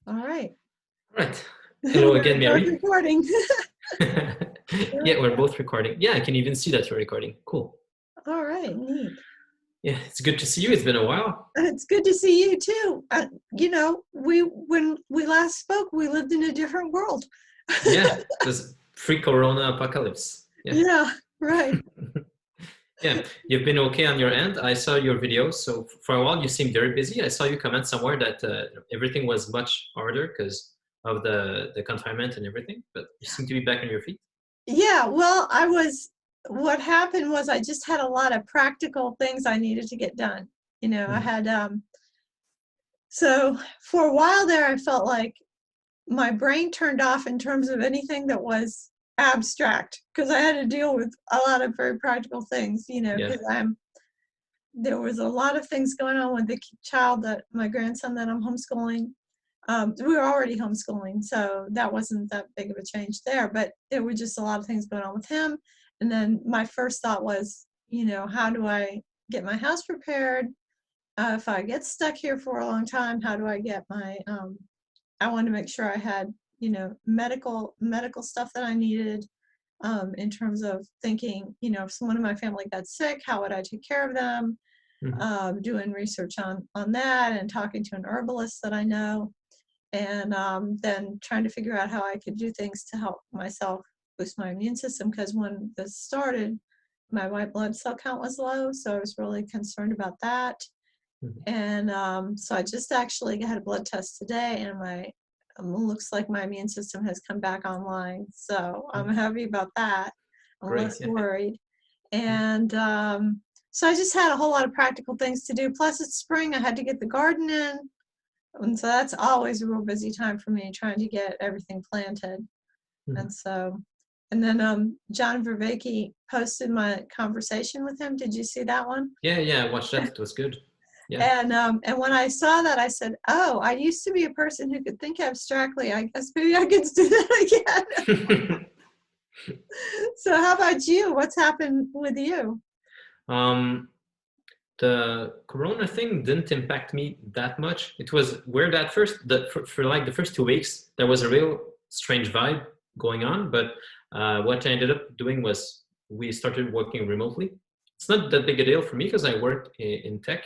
All right. All right. Hello again, We're both Mary. recording. Yeah, we're both recording. Yeah, I can even see that you're recording. Cool. All right, neat. Yeah, it's good to see you. It's been a while. It's good to see you too. When we last spoke, we lived in a different world. Yeah, it was pre-corona apocalypse. Yeah. Yeah, right. Yeah, you've been okay on your end. I saw your videos. So for a while, you seemed very busy. I saw you comment somewhere that everything was much harder because of the confinement and everything, but you seem to be back on your feet. Yeah, well, what happened was I just had a lot of practical things I needed to get done. I Mhm. had, so for a while there, I felt like my brain turned off in terms of anything that was abstract because I had to deal with a lot of very practical things, Yeah. because there was a lot of things going on with the child that my grandson that I'm homeschooling. We were already homeschooling, so that wasn't that big of a change there, but there were just a lot of things going on with him. And then my first thought was, how do I get my house prepared? If I get stuck here for a long time, how do I get I wanted to make sure I had, medical stuff that I needed, in terms of thinking, if someone in my family got sick, how would I take care of them? Mhm. Doing research on that and talking to an herbalist that I know, and then trying to figure out how I could do things to help myself boost my immune system. Because when this started, my white blood cell count was low, so I was really concerned about that. Mhm. And so I just actually had a blood test today, and my looks like my immune system has come back online. So I'm happy about that. I'm Great. less Yeah. worried. Mhm. And so I just had a whole lot of practical things to do. Plus, it's spring. I had to get the garden in. And so that's always a real busy time for me, trying to get everything planted. Mhm. And so, and then John Vervaeke posted my conversation with him. Did you see that one? Yeah, yeah, I watched that. It was good. Yeah. And when I saw that, I said, "Oh, I used to be a person who could think abstractly. I guess maybe I could do that again." So, how about you? What's happened with you? um, the corona thing didn't impact me that much. It was weird at first. For like the first 2 weeks, there was a real strange vibe going on. But what I ended up doing was we started working remotely. It's not that big a deal for me because I work in tech,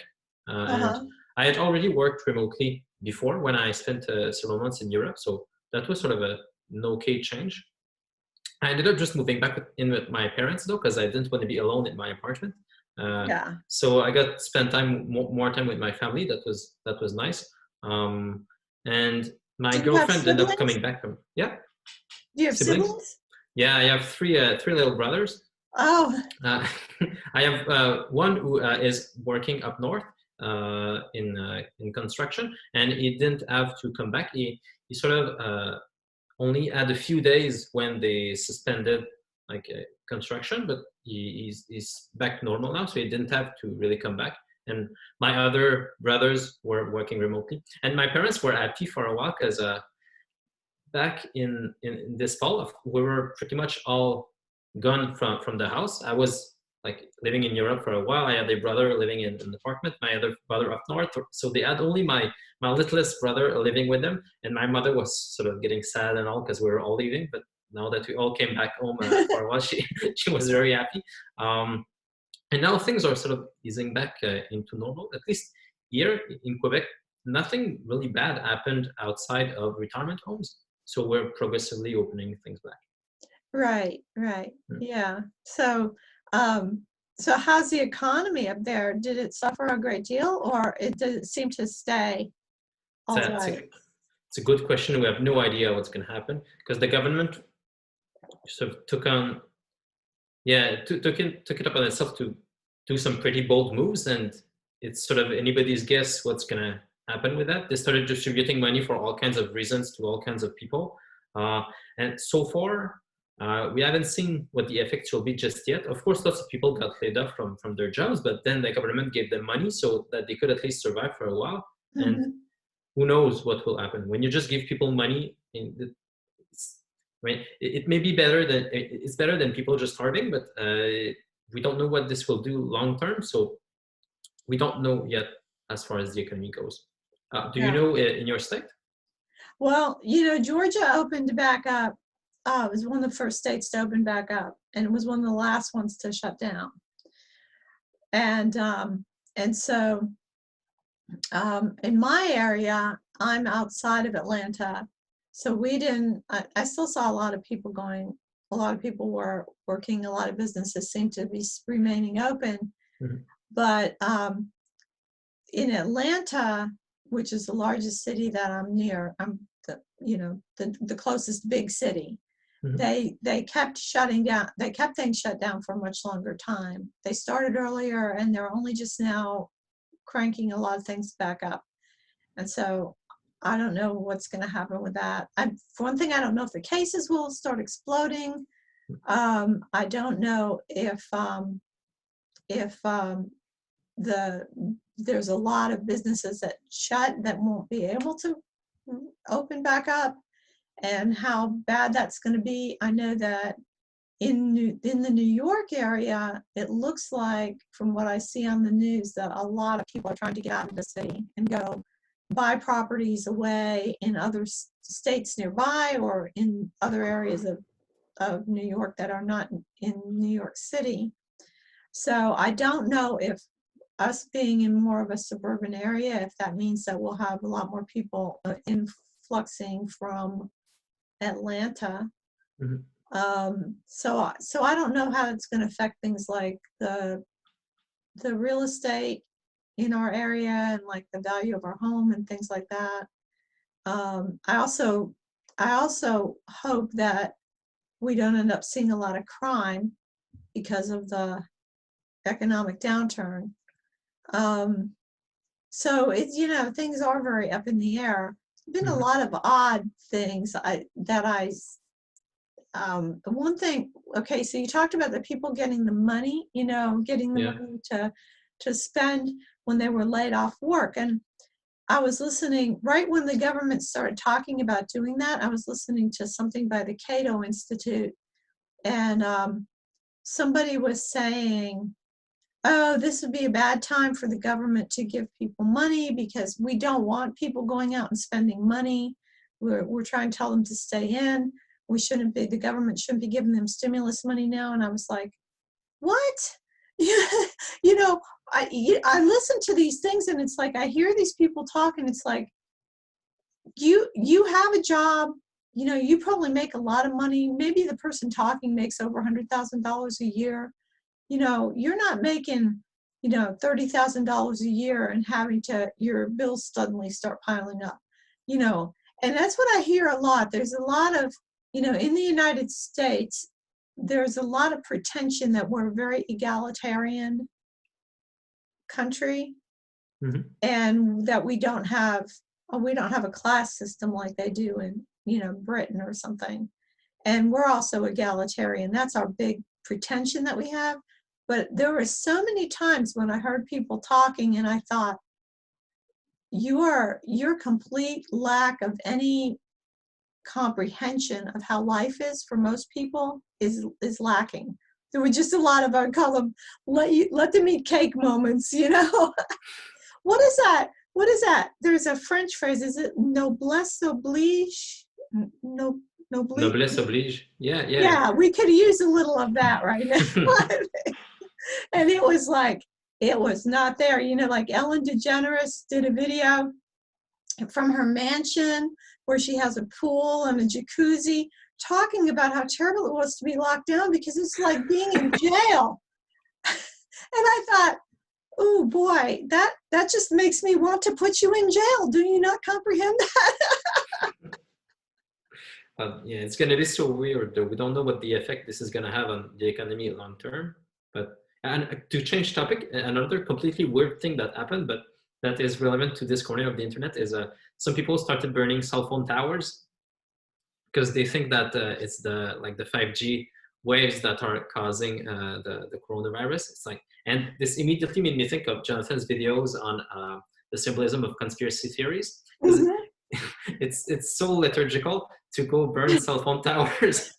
and Uh-huh. I had already worked remotely before when I spent several months in Europe. So that was sort of an okay change. I ended up just moving back in with my parents though, because I didn't want to be alone in my apartment. Uh, Yeah. so I got spent more time with my family. That was nice. Um, and my Do you have girlfriend ended up siblings? coming back from, yeah, Do you have siblings. siblings? Yeah, I have three little brothers. Oh, Uh, I have one who is working up north in construction, and he didn't have to come back. He sort of only had a few days when they suspended like construction, but he's back normal now, so he didn't have to really come back. And my other brothers were working remotely, and my parents were happy for a while because back in this fall, we were pretty much all gone from the house. I was like living in Europe for a while. I had a brother living in an apartment, my other brother up north. So they had only my littlest brother living with them, and my mother was sort of getting sad and all because we were all leaving. But now that we all came back home for a while, she was very happy. And now things are sort of easing back into normal. At least here in Quebec, nothing really bad happened outside of retirement homes. So we're progressively opening things back. right, right. Mm. Yeah. Um, so how's the economy up there? Did it suffer a great deal, or does it seem to stay It's all a, it's, a, right? it's a good question. We have no idea what's going to happen because the government sort of took it upon itself to do some pretty bold moves, and it's sort of anybody's guess what's going to happen with that. They started distributing money for all kinds of reasons to all kinds of people, uh, and so far we haven't seen what the effects will be just yet. Of course, lots of people got laid off from their jobs, but then the government gave them money so that they could at least survive for a while. And Mhm. who knows what will happen when you just give people money right? It may be better than it's better than people just starving, but we don't know what this will do long term. So we don't know yet as far as the economy goes. Do you Yeah. know in your state? Well, Georgia opened back up. It was one of the first states to open back up, and it was one of the last ones to shut down. And so in my area, I'm outside of Atlanta, so we didn't. I still saw a lot of people going. A lot of people were working. A lot of businesses seemed to be remaining open, Mhm. but in Atlanta, which is the largest city that I'm near, I'm the closest big city. Mhm. They kept shutting down. They kept things shut down for a much longer time. They started earlier, and they're only just now cranking a lot of things back up. And so I don't know what's going to happen with that. For one thing, I don't know if the cases will start exploding. I don't know if there's a lot of businesses that shut that won't be able to open back up, and how bad that's going to be. I know that in the New York area, it looks like, from what I see on the news, that a lot of people are trying to get out of the city and go buy properties away in other states nearby, or in other areas of New York that are not in New York City. So I don't know if us being in more of a suburban area, if that means that we'll have a lot more people influxing from Atlanta. Mhm. So I don't know how it's going to affect things like the real estate in our area, and like the value of our home and things like that. I also hope that we don't end up seeing a lot of crime because of the economic downturn. So it's, things are very up in the air. There's been a Mhm. lot of odd things the one thing, okay, so you talked about the people getting the money, getting the Yeah. money to spend when they were laid off work. And I was listening right when the government started talking about doing that. I was listening to something by the Cato Institute, and somebody was saying, oh, this would be a bad time for the government to give people money, because we don't want people going out and spending money. We're trying to tell them to stay in. The government shouldn't be giving them stimulus money now. And I was like, what? you know, I listen to these things, and it's like I hear these people talk, and it's like, you have a job, you probably make a lot of money. Maybe the person talking makes over $100,000 a year. You're not making, $30,000 a year and having your bills suddenly start piling up, you know, and that's what I hear a lot. There's a lot of, in the United States, there's a lot of pretension that we're a very egalitarian country, Mhm. and that we don't have a class system like they do in, Britain or something. And we're also egalitarian. That's our big pretension that we have. But there were so many times when I heard people talking, and I thought, your complete lack of any comprehension of how life is for most people is lacking. There were just a lot of, I call them, let them eat cake moments. What is that? What is that? There's a French phrase. Is it noblesse oblige? No, noblesse. Noblesse oblige. Yeah, yeah. Yeah, we could use a little of that right now. And it was like, it was not there. Like Ellen DeGeneres did a video from her mansion where she has a pool and a jacuzzi, talking about how terrible it was to be locked down, because it's like being in jail. And I thought, oh boy, that just makes me want to put you in jail. Do you not comprehend that? Yeah, it's going to be so weird, though. We don't know what the effect this is going to have on the economy long term. But and to change topic, another completely weird thing that happened, but that is relevant to this corner of the internet, is some people started burning cell phone towers because they think that it's the 5G waves that are causing the coronavirus. It's like, and this immediately made me think of Jonathan's videos on the symbolism of conspiracy theories, because Mhm. it's so liturgical to go burn cell phone towers.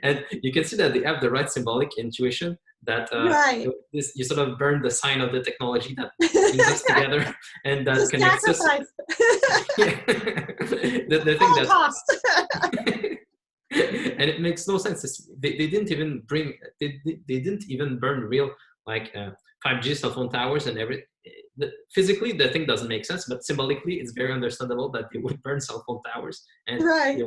And you can see that they have the right symbolic intuition that Right. you sort of burn the sign of the technology that brings us together and that It's a connects us. sacrifice. Yeah. the thing that Holocaust. and it makes no sense. They didn't even bring they didn't even burn real like 5G cell phone towers and physically the thing doesn't make sense, but symbolically it's very understandable that they would burn cell phone towers. And Right.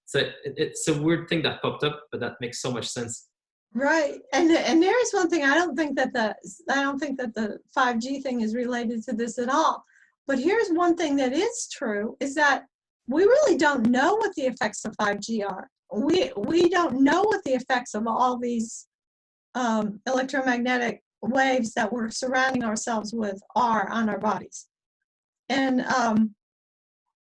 so it's a weird thing that popped up, but that makes so much sense. Right. And there's one thing, I don't think that the 5G thing is related to this at all. But here's one thing that is true, is that we really don't know what the effects of 5G are. We don't know what the effects of all these electromagnetic waves that we're surrounding ourselves with are on our bodies. And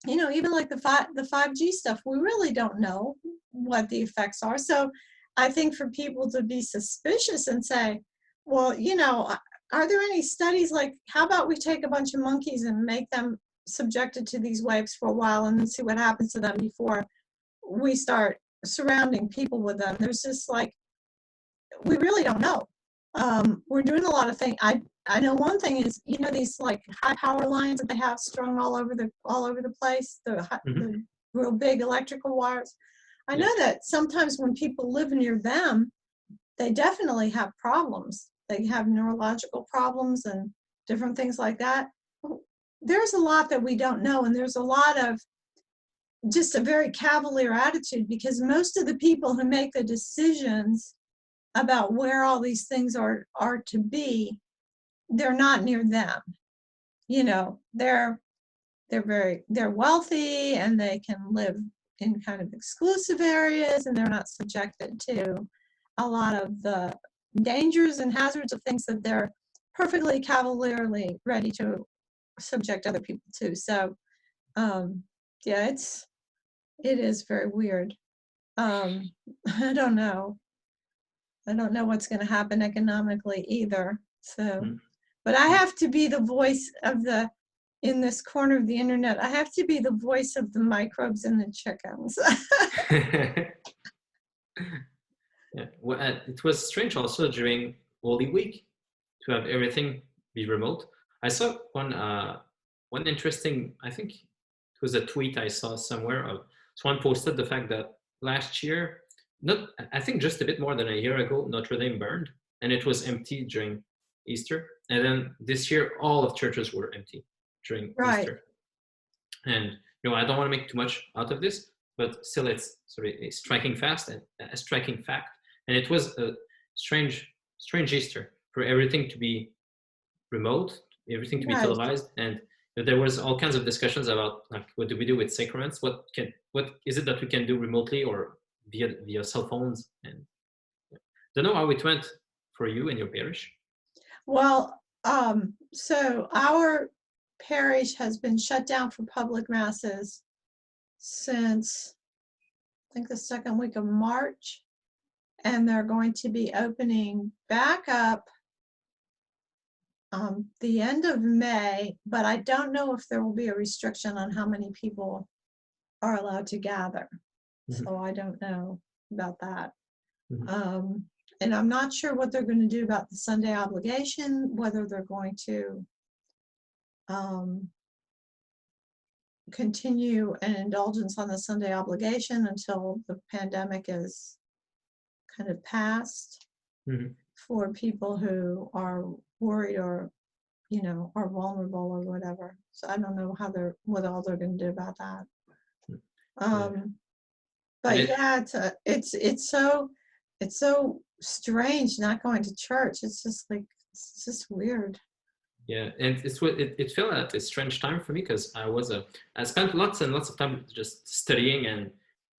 even like the 5G stuff, we really don't know what the effects are. So I think for people to be suspicious and say, well, are there any studies, like, how about we take a bunch of monkeys and make them subjected to these waves for a while and then see what happens to them before we start surrounding people with them? There's just like, we really don't know. We're doing a lot of things. I know one thing is, these like high power lines that they have strung all over the place, the real big electrical wires. I know that sometimes when people live near them, they definitely have problems. They have neurological problems and different things like that. There's a lot that we don't know, and there's a lot of just a very cavalier attitude, because most of the people who make the decisions about where all these things are to be, they're not near them. They're wealthy and they can live in kind of exclusive areas, and they're not subjected to a lot of the dangers and hazards of things that they're perfectly cavalierly ready to subject other people to. So it is very weird. I don't know what's going to happen economically either. So but I have to be the voice of in this corner of the internet, I have to be the voice of the microbes in the chickens. Yeah. Well, it was strange also during Holy Week to have everything be remote. I saw one interesting, I think it was a tweet I saw somewhere of someone posted the fact that last year, I think just a bit more than a year ago, Notre Dame burned and it was empty during Easter. And then this year, all of churches were empty during Easter. And I don't want to make too much out of this, but still it's sort of a striking fact, and it was a strange Easter for everything to be remote, everything to be televised, and there was all kinds of discussions about like, what do we do with sacraments? What is it that we can do remotely or via cell phones? And don't know how it went for you and your parish. Well, so our parish has been shut down for public masses since I think the second week of March, and they're going to be opening back up the end of May, but I don't know if there will be a restriction on how many people are allowed to gather. So I don't know about that. And I'm not sure what they're going to do about the Sunday obligation, whether they're going to continue an indulgence on the Sunday obligation until the pandemic is kind of past for people who are worried or, are vulnerable or whatever. So I don't know what all they're going to do about that. But it's so strange not going to church. It's just weird. Yeah, and it felt at a strange time for me because I spent lots and lots of time just studying and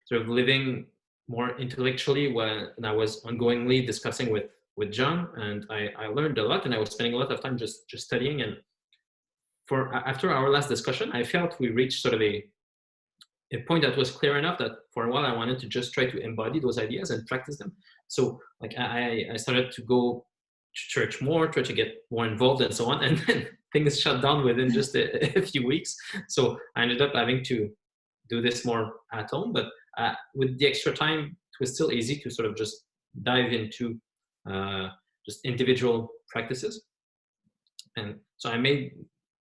sort of living more intellectually when I was ongoingly discussing with John, and I learned a lot, and I was spending a lot of time just studying. And after our last discussion, I felt we reached sort of a point that was clear enough that for a while I wanted to just try to embody those ideas and practice them. So like I started to go church more, try to get more involved and so on, and then things shut down within just a few weeks. So I ended up having to do this more at home, but with the extra time it was still easy to sort of just dive into just individual practices. And so I made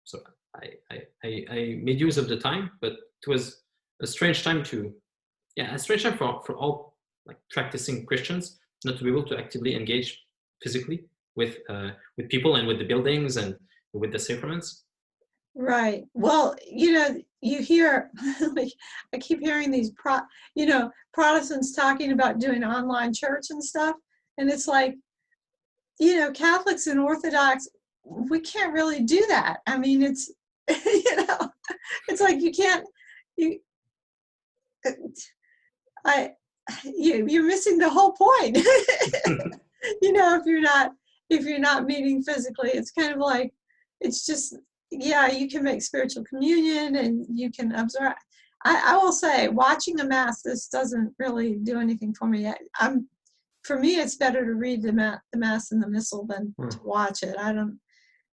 So I made use of the time, but it was a strange time to, yeah, a strange time for all like practicing Christians not to be able to actively engage physically with people and with the buildings and with the sacraments. Right. Well, you know, you hear, like, I keep hearing these Protestants talking about doing online church and stuff. And it's like, Catholics and Orthodox, we can't really do that. I mean, it's, it's like you can't, you, I, you're missing the whole point. If you're not meeting physically, it's kind of like, it's just, yeah, you can make spiritual communion and you can observe. I will say, watching a mass, this doesn't really do anything for me. For me, it's better to read the mass and the missal than to watch it. I don't,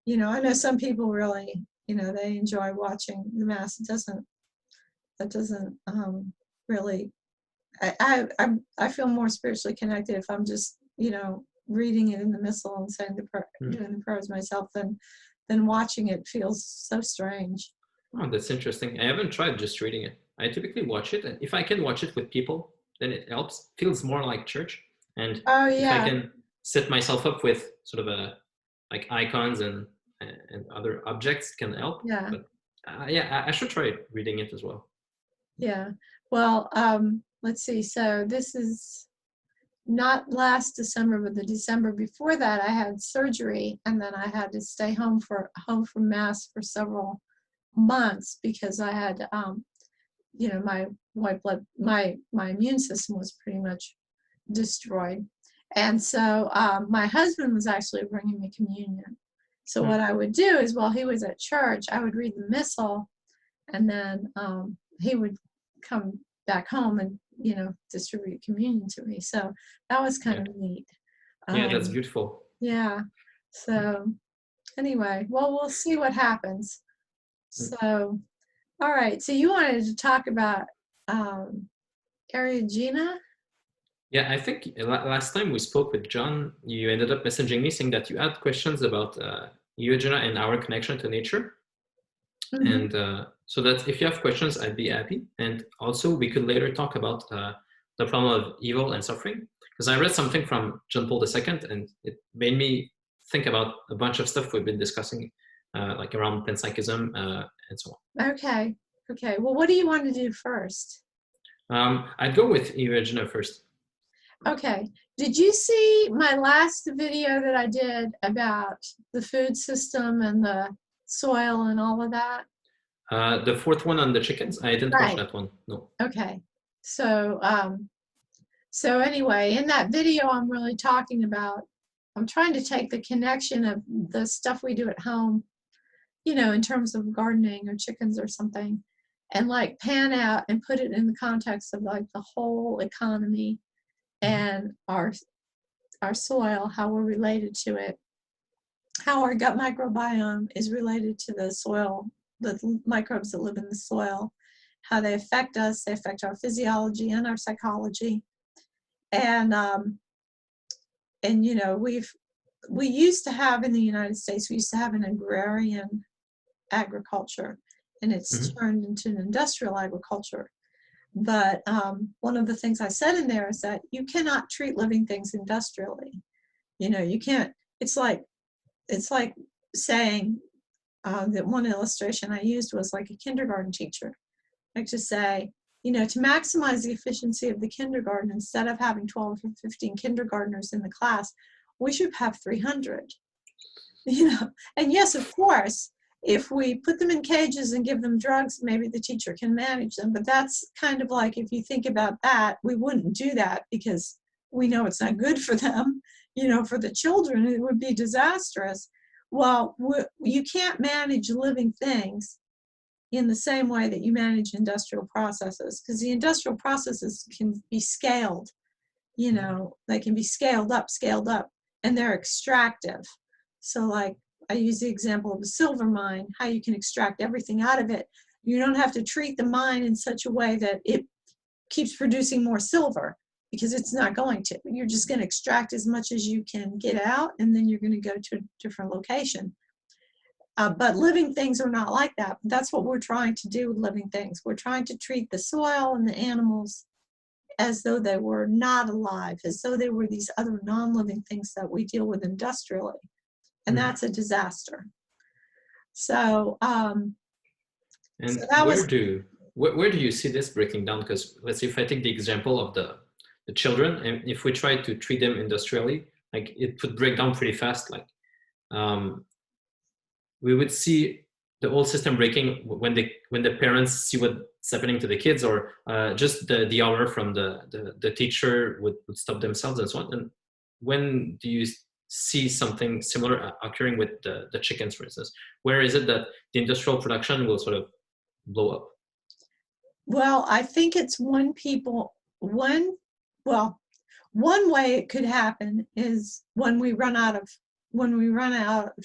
I know some people really, they enjoy watching the mass. That doesn't really. I feel more spiritually connected if I'm just, reading it in the missal and saying doing the prayers myself than watching it feels so strange. Oh, that's interesting. I haven't tried just reading it. I typically watch it, and if I can watch it with people, then it helps. Feels more like church. And Oh if I yeah, can set myself up with sort of like icons and other objects, can help. yeah, But yeah, I should try reading it as well. yeah. Well, let's see. So this is not last December, but the December before that, I had surgery, and then I had to stay home from mass for several months because I had, my white blood, my immune system was pretty much destroyed, and so my husband was actually bringing me communion. So what I would do is, while he was at church, I would read the missal, and then he would come back home and distribute communion to me. So that was kind Yeah, of neat. yeah, that's Um, beautiful. yeah. So anyway, well, we'll see what happens. So, all right. So you wanted to talk about Ariagena? Yeah, I think last time we spoke with John, you ended up messaging me saying that you had questions about Eugenia and our connection to nature. Mm-hmm. And so that if you have questions, I'd be happy. And also, we could later talk about the problem of evil and suffering. Because I read something from John Paul II, and it made me think about a bunch of stuff we've been discussing, like around panpsychism and so on. Okay. Okay. Well, what do you want to do first? I'd go with Eugenia first. Okay. Did you see my last video that I did about the food system and the soil and all of that? The fourth one on the chickens, I didn't watch Right. that one. No. Okay. So, so anyway, in that video, I'm really talking about, I'm trying to take the connection of the stuff we do at home, in terms of gardening or chickens or something, and like pan out and put it in the context of like the whole economy and our soil, how we're related to it, how our gut microbiome is related to the soil, the microbes that live in the soil, how they affect us, they affect our physiology and our psychology. And we used to have in the United States, we used to have an agrarian agriculture, and it's turned into an industrial agriculture. But one of the things I said in there is that you cannot treat living things industrially. You can't. It's like saying that one illustration I used was like a kindergarten teacher. Like to say, to maximize the efficiency of the kindergarten, instead of having 12 or 15 kindergartners in the class, we should have 300. And yes, of course, if we put them in cages and give them drugs, maybe the teacher can manage them. But that's kind of like, if you think about that, we wouldn't do that because we know it's not good for them. For the children, it would be disastrous. Well, you can't manage living things in the same way that you manage industrial processes, because the industrial processes can be scaled. They can be scaled up, and they're extractive. So like, I use the example of a silver mine, how you can extract everything out of it. You don't have to treat the mine in such a way that it keeps producing more silver, because it's not going to. You're just going to extract as much as you can get out, and then you're going to go to a different location. But living things are not like that. That's what we're trying to do with living things. We're trying to treat the soil and the animals as though they were not alive, as though they were these other non-living things that we deal with industrially. And that's a disaster. So, and so that was, where do you see this breaking down? Because let's say if I take the example of the children, and if we try to treat them industrially, like it would break down pretty fast. Like we would see the whole system breaking when the parents see what's happening to the kids, or just the hour from the teacher would stop themselves and so on. And when do you see something similar occurring with the chickens, for instance? Where is it that the industrial production will sort of blow up? well, I think it's one way it could happen is when we run out of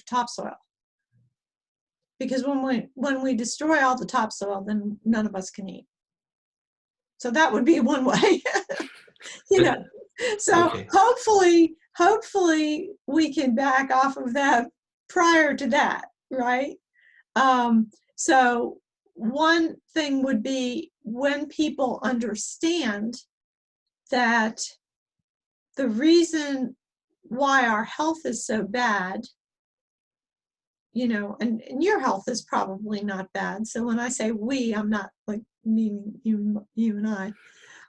topsoil. Because when we destroy all the topsoil, then none of us can eat. So that would be one way. you know. So Okay. hopefully we can back off of that prior to that, right? So one thing would be when people understand that the reason why our health is so bad, and your health is probably not bad. So when I say we, I'm not like meaning you and I,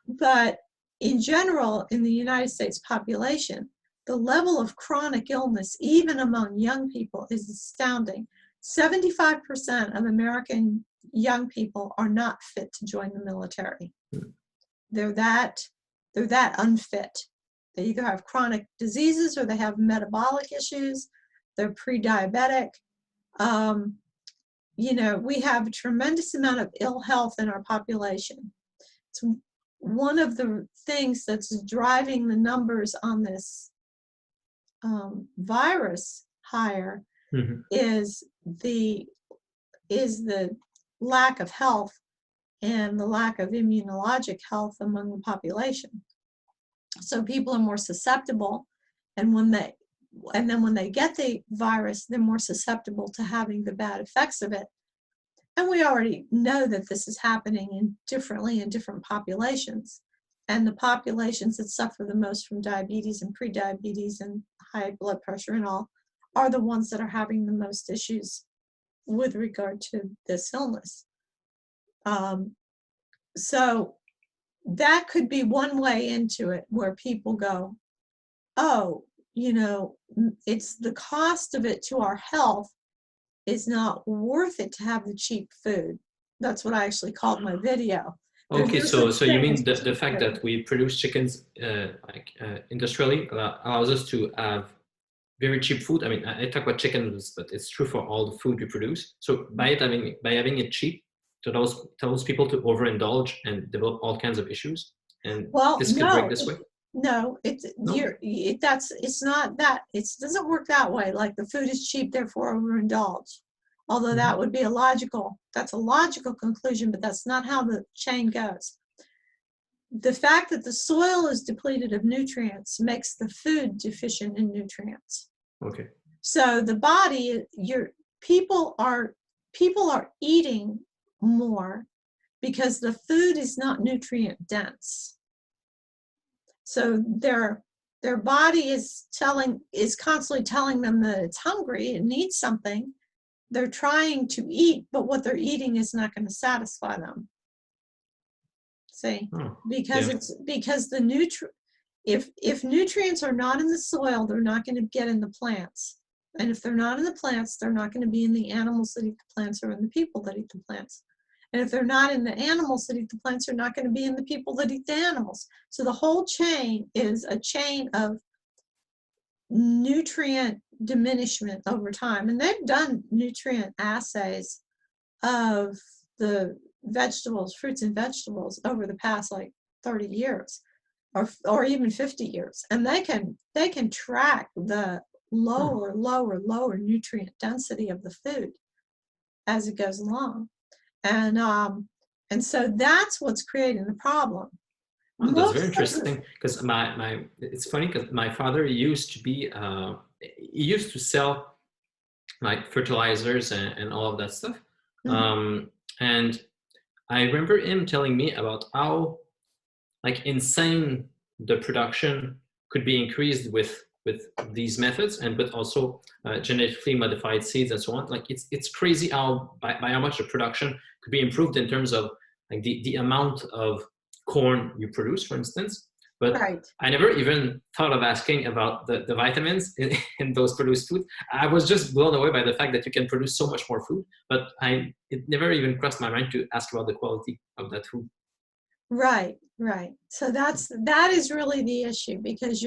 but in general, in the United States population, the level of chronic illness, even among young people, is astounding. 75% of American young people are not fit to join the military. They're that unfit. They either have chronic diseases or they have metabolic issues. They're pre-diabetic. We have a tremendous amount of ill health in our population. It's one of the things that's driving the numbers on this virus higher is the lack of health and the lack of immunologic health among the population. So people are more susceptible, and when they get the virus, they're more susceptible to having the bad effects of it. And we already know that this is happening differently in different populations. And the populations that suffer the most from diabetes and prediabetes and high blood pressure and all are the ones that are having the most issues with regard to this illness. So that could be one way into it, where people go, oh, it's the cost of it to our health is not worth it to have the cheap food. That's what I actually called my video. Okay, so you mean the fact that we produce chickens industrially allows us to have very cheap food? I mean, I talk about chickens, but it's true for all the food we produce. So by having it cheap, to those people to overindulge and develop all kinds of issues, and this could break this way. No, it's not that. It doesn't work that way. Like the food is cheap, therefore overindulge. Although that would be a logical conclusion, but that's not how the chain goes. The fact that the soil is depleted of nutrients makes the food deficient in nutrients. Okay. So the body, people are eating more because the food is not nutrient dense. So their body is constantly telling them that it's hungry, it needs something. They're trying to eat, but what they're eating is not going to satisfy them. See, because if nutrients are not in the soil, they're not going to get in the plants. And if they're not in the plants, they're not going to be in the animals that eat the plants or in the people that eat the plants. And if they're not in the animals that eat the plants, they're not going to be in the people that eat the animals. So the whole chain is a chain of nutrient diminishment over time. And they've done nutrient assays of the vegetables, fruits and vegetables over the past like 30 years or even 50 years. And they can track the lower nutrient density of the food as it goes along. And so that's what's creating the problem. Oh, that's very interesting, because it's funny because my father used to sell like fertilizers and all of that stuff. Mhm. And I remember him telling me about how like insane the production could be increased with these methods, and but also genetically modified seeds and so on. Like it's crazy how by how much the production could be improved in terms of like the amount of corn you produce, for instance. But Right. I never even thought of asking about the vitamins in those produced food. I was just blown away by the fact that you can produce so much more food, but it never even crossed my mind to ask about the quality of that food. Right, right. So that is really the issue, because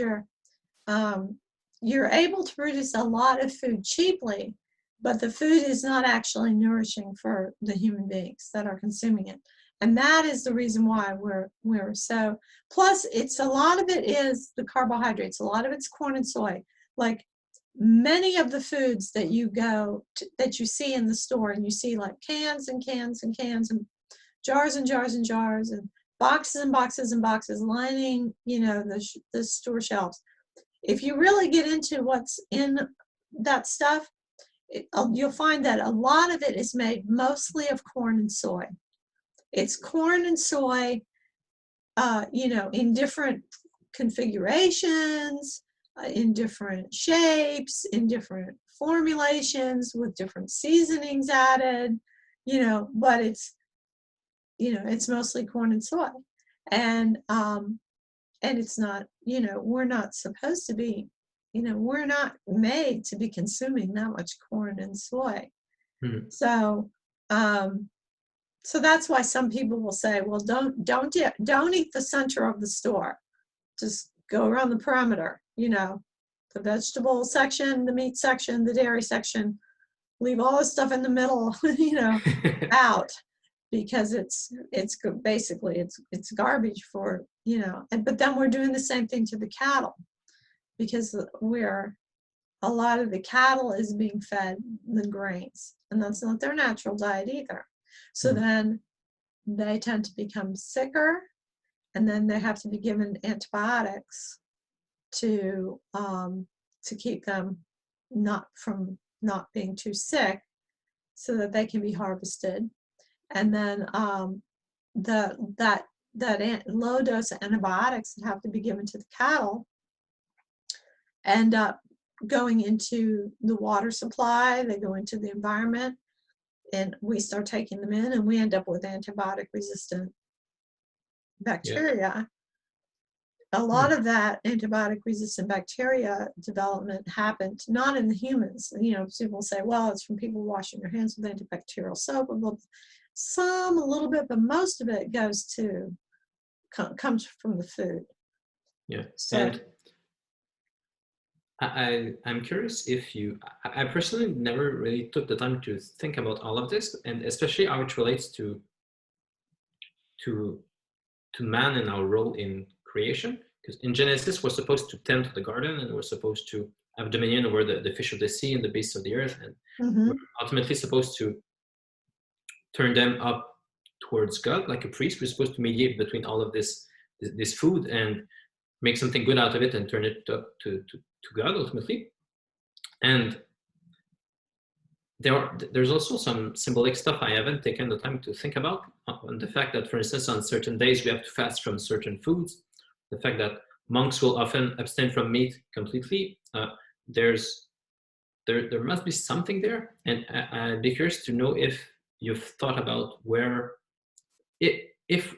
um, you're able to produce a lot of food cheaply, but the food is not actually nourishing for the human beings that are consuming it. And that is the reason why we're so, plus it's a lot of it is the carbohydrates, a lot of it's corn and soy. Like many of the foods that that you see in the store, and you see like cans and cans and cans and jars and jars and jars and boxes and boxes and boxes lining, the store shelves. If you really get into what's in that stuff, you'll find that a lot of it is made mostly of corn and soy. It's corn and soy, in different configurations, in different shapes, in different formulations, with different seasonings added, but it's mostly corn and soy. And it's not, we're not supposed to be, we're not made to be consuming that much corn and soy. Mhm. So so that's why some people will say, well, don't eat the center of the store, just go around the perimeter, the vegetable section, the meat section, the dairy section, leave all the stuff in the middle, out, because basically it's garbage for, but then we're doing the same thing to the cattle, because a lot of the cattle is being fed the grains, and that's not their natural diet either. So Mhm. then they tend to become sicker, and then they have to be given antibiotics to keep them not being too sick, so that they can be harvested. And then the that low dose of antibiotics that have to be given to the cattle end up going into the water supply. They go into the environment, and we start taking them in, and we end up with antibiotic resistant Yeah. bacteria. A lot Hmm. of that antibiotic resistant bacteria development happened not in the humans. People say, well, it's from people washing their hands with antibacterial soap. Some, a little bit, but most of it comes from the food. Yeah. So, And I'm curious if I personally never really took the time to think about all of this, and especially how it relates to to man and our role in creation. Because in Genesis, we're supposed to tend to the garden, and we're supposed to have dominion over the fish of the sea and the beasts of the earth, and we're mhm. ultimately supposed to turn them up towards God, like a priest. We're supposed to mediate between all of this food and make something good out of it and turn it up to God ultimately. And there's also some symbolic stuff I haven't taken the time to think about, on the fact that, for instance, on certain days we have to fast from certain foods, the fact that monks will often abstain from meat completely. There's there must be something there, and I'd be curious to know if you've thought about where, if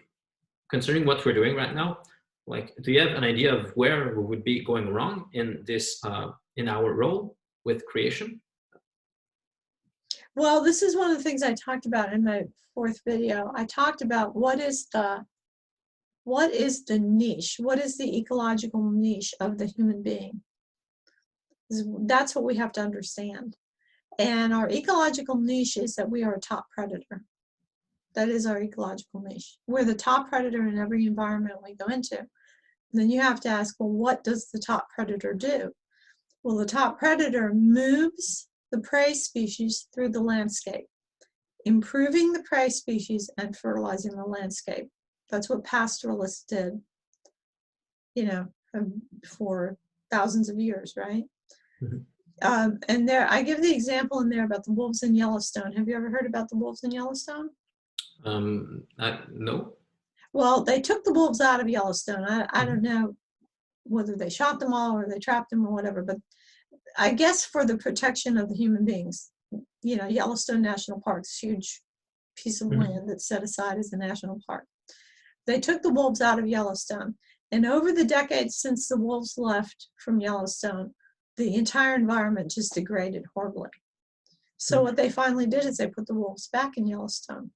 considering what we're doing right now, like, do you have an idea of where we would be going wrong in this in our role with creation? Well, this is one of the things I talked about in my fourth video. I talked about what is the niche, what is the ecological niche of the human being. That's what we have to understand. And our ecological niche is that we are a top predator. That is our ecological niche. We're the top predator in every environment we go into. And then you have to ask, well, what does the top predator do? Well, the top predator moves the prey species through the landscape, improving the prey species and fertilizing the landscape. That's what pastoralists did, you know, for thousands of years, right? Mhm. And there, I give the example in there about the wolves in Yellowstone. Have you ever heard about the wolves in Yellowstone? No. Well, they took the wolves out of Yellowstone. I don't know whether they shot them all or they trapped them or whatever, but I guess for the protection of the human beings. You know, Yellowstone National Park is a huge piece of Mhm. land that's set aside as a national park. They took the wolves out of Yellowstone. And over the decades since the wolves left from Yellowstone, the entire environment just degraded horribly. So what they finally did is they put the wolves back in Yellowstone.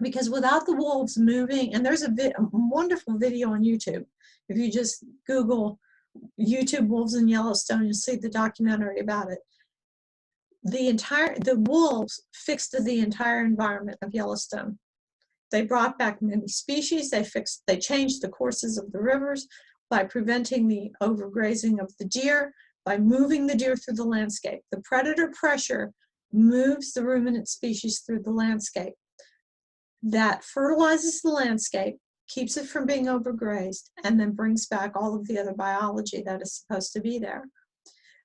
Because without the wolves moving, and there's a wonderful video on YouTube. If you just Google YouTube wolves in Yellowstone, you'll see the documentary about it. The wolves fixed the entire environment of Yellowstone. They brought back many species. They changed the courses of the rivers by preventing the overgrazing of the deer, by moving the deer through the landscape. The predator pressure moves the ruminant species through the landscape. That fertilizes the landscape, keeps it from being overgrazed, and then brings back all of the other biology that is supposed to be there.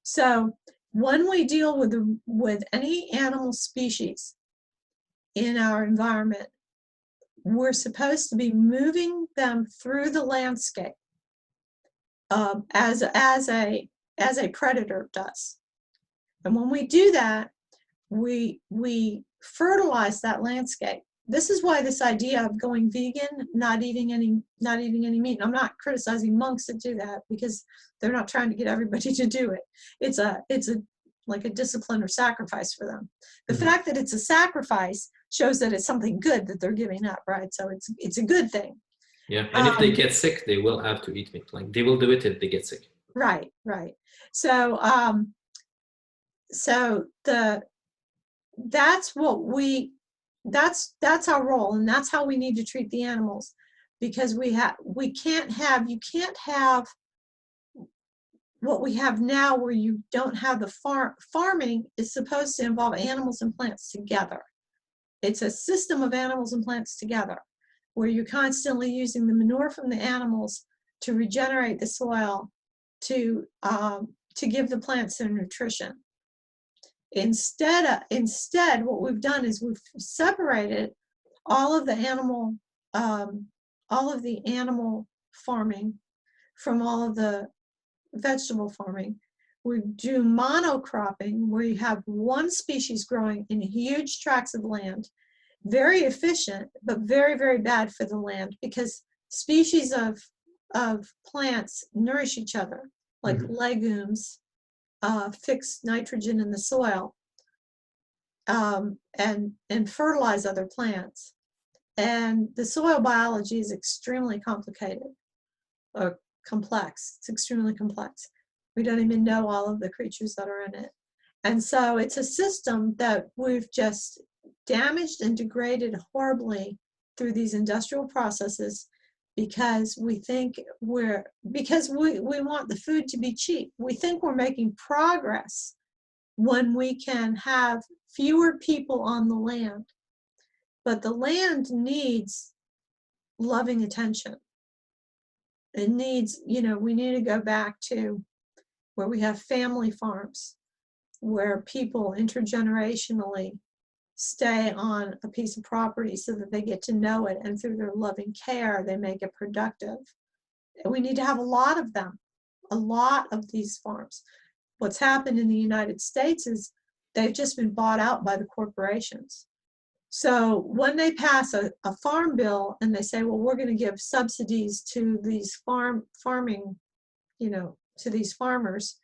So when we deal with any animal species in our environment, we're supposed to be moving them through the landscape as a predator does. And when we do that, we fertilize that landscape. This is why this idea of going vegan, not eating any meat. And I'm not criticizing monks that do that because they're not trying to get everybody to do it. It's like a discipline or sacrifice for them. The fact that it's a sacrifice shows that it's something good that they're giving up, right? So it's a good thing. Yeah, and if they get sick, they will have to eat meat. Like they will do it if they get sick. Right. So that's that's our role, and that's how we need to treat the animals, because you can't have what we have now, where you don't have the farming is supposed to involve animals and plants together. It's a system of animals and plants together, where you're constantly using the manure from the animals to regenerate the soil, to give the plants their nutrition. Instead, what we've done is we've separated all of the animal farming from all of the vegetable farming. We do monocropping, where you have one species growing in huge tracts of land, very efficient, but very, very bad for the land, because species of plants nourish each other, like legumes, fix nitrogen in the soil, and fertilize other plants. And the soil biology is extremely complicated, or complex. It's extremely complex. We don't even know all of the creatures that are in it. And so it's a system that we've just damaged and degraded horribly through these industrial processes, because we want the food to be cheap. We think we're making progress when we can have fewer people on the land. But the land needs loving attention. It needs, we need to go back to where we have family farms, where people intergenerationally stay on a piece of property so that they get to know it, and through their loving care, they make it productive. And we need to have a lot of them, a lot of these farms. What's happened in the United States is they've just been bought out by the corporations. So when they pass a farm bill and they say, well, we're going to give subsidies to these farming, to these farmers,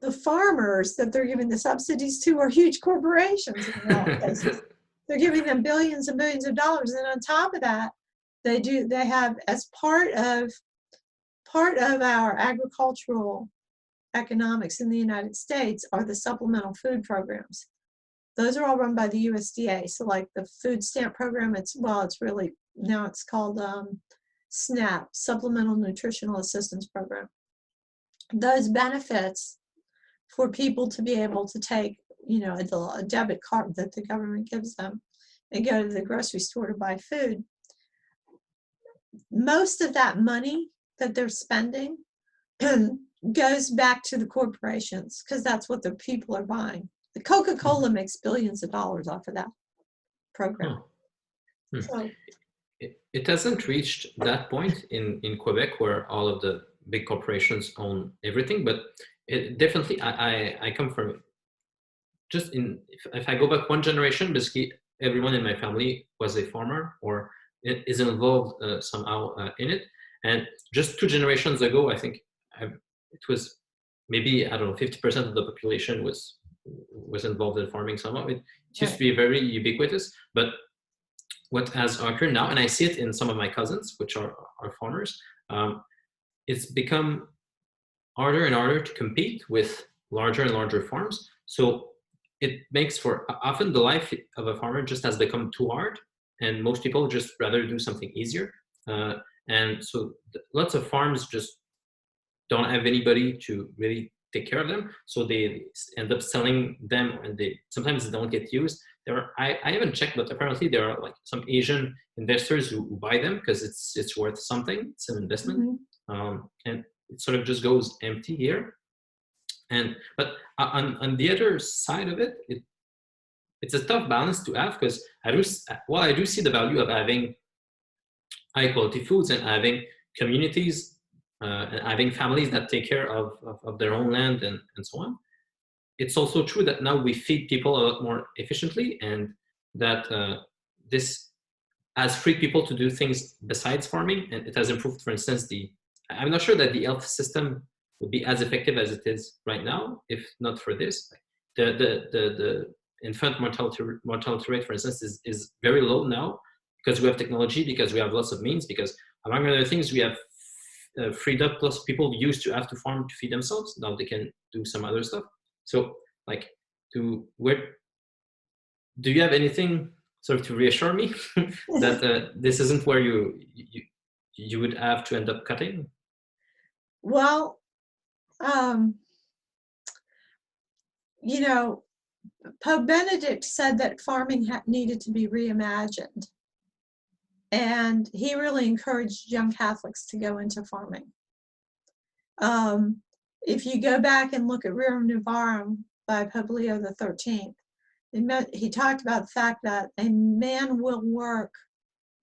the farmers that they're giving the subsidies to are huge corporations in a lot of cases. They're giving them billions and billions of dollars. And on top of that, they have, as part of our agricultural economics in the United States, are the supplemental food programs. Those are all run by the USDA. So like the food stamp program, it's called SNAP, Supplemental Nutritional Assistance Program. Those benefits for people to be able to take, a debit card that the government gives them and go to the grocery store to buy food. Most of that money that they're spending goes back to the corporations because that's what the people are buying. The Coca-Cola makes billions of dollars off of that program. Hmm. So it hasn't reached that point in Quebec where all of the big corporations own everything, but it definitely, I come from just if I go back one generation, basically everyone in my family was a farmer or is involved somehow in it. And just 2 generations ago, I think it was maybe, I don't know, 50% of the population was involved in farming somehow. It used to be very ubiquitous, but what has occurred now, and I see it in some of my cousins, which are farmers, it's become harder and harder to compete with larger and larger farms. So it makes for often the life of a farmer just has become too hard, and most people just rather do something easier. And so lots of farms just don't have anybody to really take care of them, so they end up selling them, and they sometimes don't get used. I haven't checked, but apparently there are like some Asian investors who buy them because it's worth something. It's an investment, and it sort of just goes empty here. And but on the other side of it, it's a tough balance to have because I do see the value of having high quality foods and having communities and having families that take care of their own land and so on. It's also true that now we feed people a lot more efficiently, and that this has freed people to do things besides farming, and it has improved, for instance, I'm not sure that the health system would be as effective as it is right now if not for this. The infant mortality rate, for instance, is very low now because we have technology, because we have lots of means, because among other things, we have freed up lots of people who used to have to farm to feed themselves. Now they can do some other stuff. So, like, do you have anything sort of to reassure me that this isn't where you would have to end up cutting? well, you know, Pope Benedict said that farming needed to be reimagined. And he really encouraged young Catholics to go into farming. If you go back and look at Rerum Novarum by Pope Leo XIII, he talked about the fact that a man will work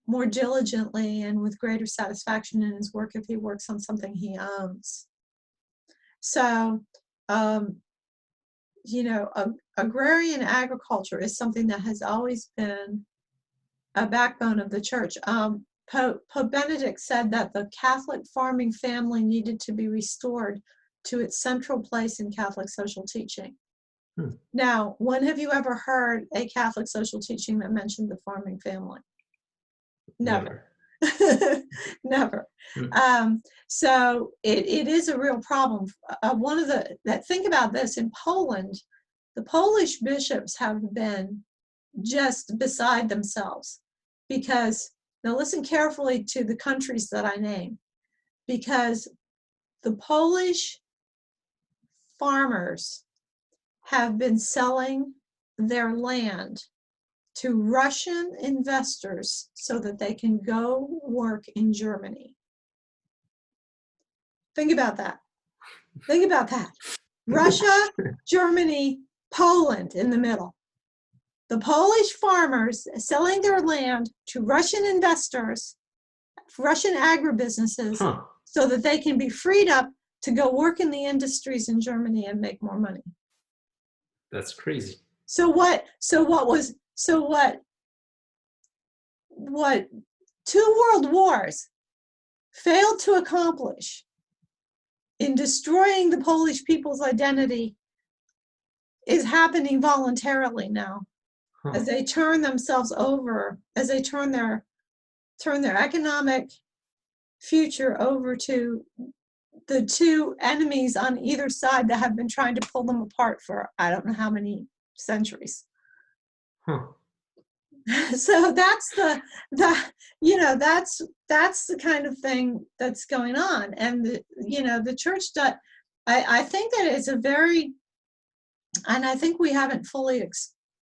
more diligently and with greater satisfaction in his work if he works on something he owns. So, agrarian agriculture is something that has always been a backbone of the church. Pope Benedict said that the Catholic farming family needed to be restored to its central place in Catholic social teaching. Now, when have you ever heard a Catholic social teaching that mentioned the farming family? Never. Never. So it is a real problem. Think about this, in Poland, the Polish bishops have been just beside themselves because, now listen carefully to the countries that I name, because the Polish farmers have been selling their land to Russian investors so that they can go work in Germany. Think about that. Think about that. Russia, Germany, Poland in the middle. The Polish farmers selling their land to Russian investors, Russian agribusinesses, so that they can be freed up to go work in the industries in Germany and make more money. That's crazy. What 2 world wars failed to accomplish in destroying the Polish people's identity is happening voluntarily now. As they turn themselves over, as they turn their economic future over to the 2 enemies on either side that have been trying to pull them apart for I don't know how many centuries. So that's that's the kind of thing that's going on, and the church I think that it's a very, and I think we haven't fully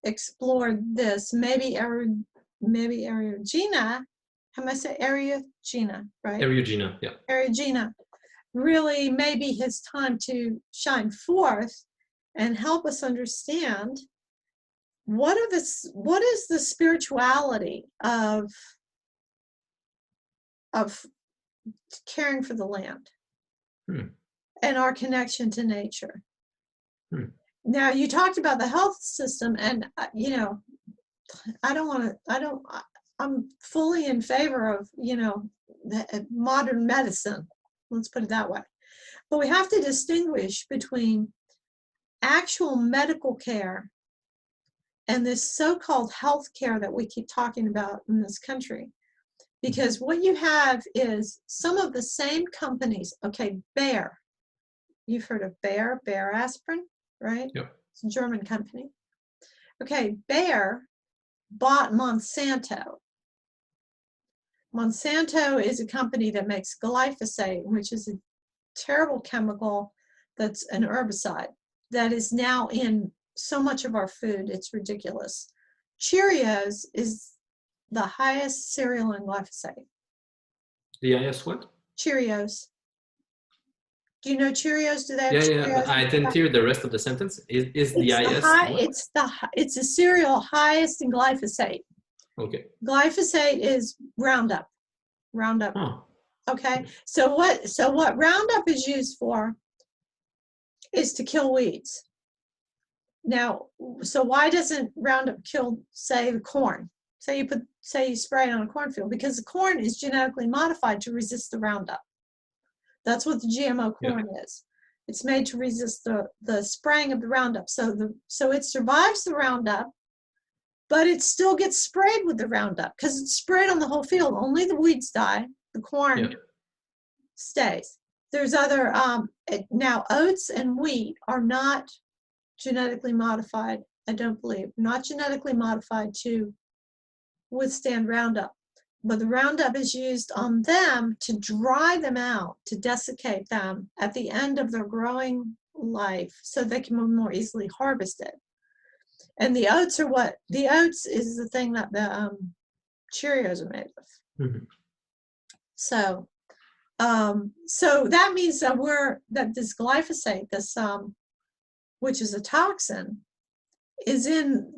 explored this. Maybe Eriugena, how am I say Eriugena, right? Eriugena, yeah. Eriugena really maybe his time to shine forth and help us understand what is the spirituality of caring for the land Hmm. and our connection to nature. Hmm. Now, you talked about the health system, and I'm fully in favor of, modern medicine. Let's put it that way. But we have to distinguish between actual medical care and this so-called health care that we keep talking about in this country. Because what you have is some of the same companies, okay, Bayer, you've heard of Bayer aspirin, right? Yep. It's a German company. Okay, Bayer bought Monsanto. Monsanto is a company that makes glyphosate, which is a terrible chemical that's an herbicide that is now in so much of our food, it's ridiculous. Cheerios is the highest cereal in glyphosate. The IS what? Cheerios. Do you know Cheerios? Do they have Yeah, but Cheerios? I didn't hear the rest of the sentence. Is the IS what? It's a cereal highest in glyphosate. Okay. Glyphosate is Roundup. Roundup. Oh. Okay. So what Roundup is used for is to kill weeds. Now, so why doesn't Roundup kill, say, the corn? Say you spray it on a cornfield, because the corn is genetically modified to resist the Roundup. That's what the GMO corn is. It's made to resist the spraying of the Roundup. So it survives the Roundup, but it still gets sprayed with the Roundup because it's sprayed on the whole field. Only the weeds die. The corn stays. There's other now oats and wheat are not genetically modified. I don't believe not genetically modified to withstand Roundup. But the Roundup is used on them to dry them out, to desiccate them at the end of their growing life so they can be more easily harvested. And the oats are what? The oats is the thing that the Cheerios are made of. Mm-hmm. So that means that this glyphosate, which is a toxin, is in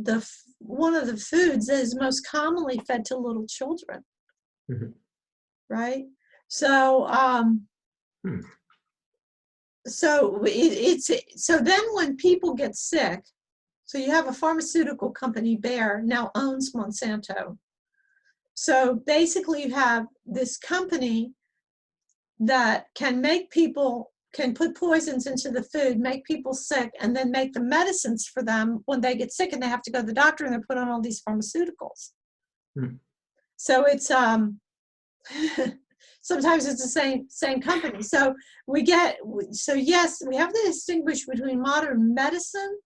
one of the foods that is most commonly fed to little children. Mm-hmm. Right? So so then when people get sick, so you have a pharmaceutical company, Bayer, now owns Monsanto. So basically you have this company that can put poisons into the food, make people sick, and then make the medicines for them when they get sick and they have to go to the doctor, and they're put on all these pharmaceuticals. So it's sometimes it's the same company. So yes, we have to distinguish between modern medicine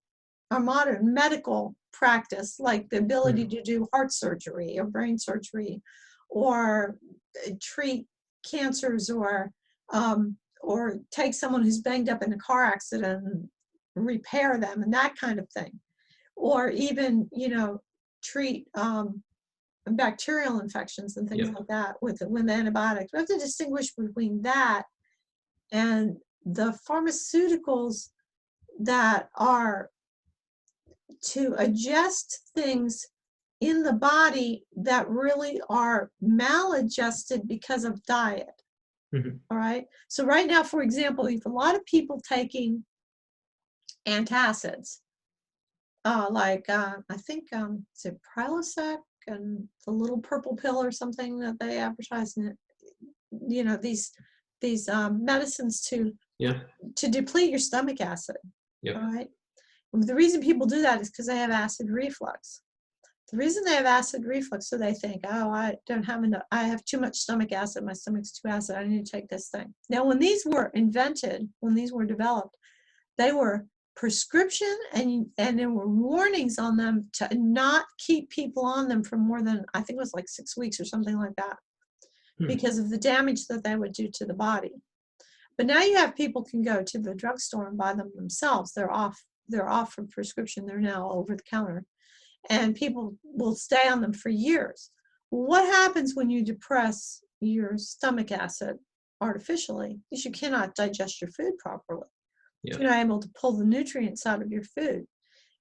or modern medical practice, like the ability to do heart surgery or brain surgery, or treat cancers, or take someone who's banged up in a car accident and repair them and that kind of thing, or even treat bacterial infections and things like that with antibiotics. We have to distinguish between that and the pharmaceuticals that are to adjust things in the body that really are maladjusted because of diet. All right. So right now, for example, you have a lot of people taking antacids, I think is it Prilosec and the little purple pill or something that they advertise in it. These medicines to deplete your stomach acid. All right. The reason people do that is because they have acid reflux. The reason they have acid reflux, so they think, oh, I don't have enough, I have too much stomach acid, my stomach's too acid, I need to take this thing. Now, when these were invented, when these were developed, they were prescription, and there were warnings on them to not keep people on them for more than, I think it was like 6 weeks or something like that, because of the damage that they would do to the body. But now you have people can go to the drugstore and buy them themselves. They're off from prescription. They're now over the counter. And people will stay on them for years. What happens when you depress your stomach acid? artificially is you cannot digest your food properly. Yeah. You're not able to pull the nutrients out of your food.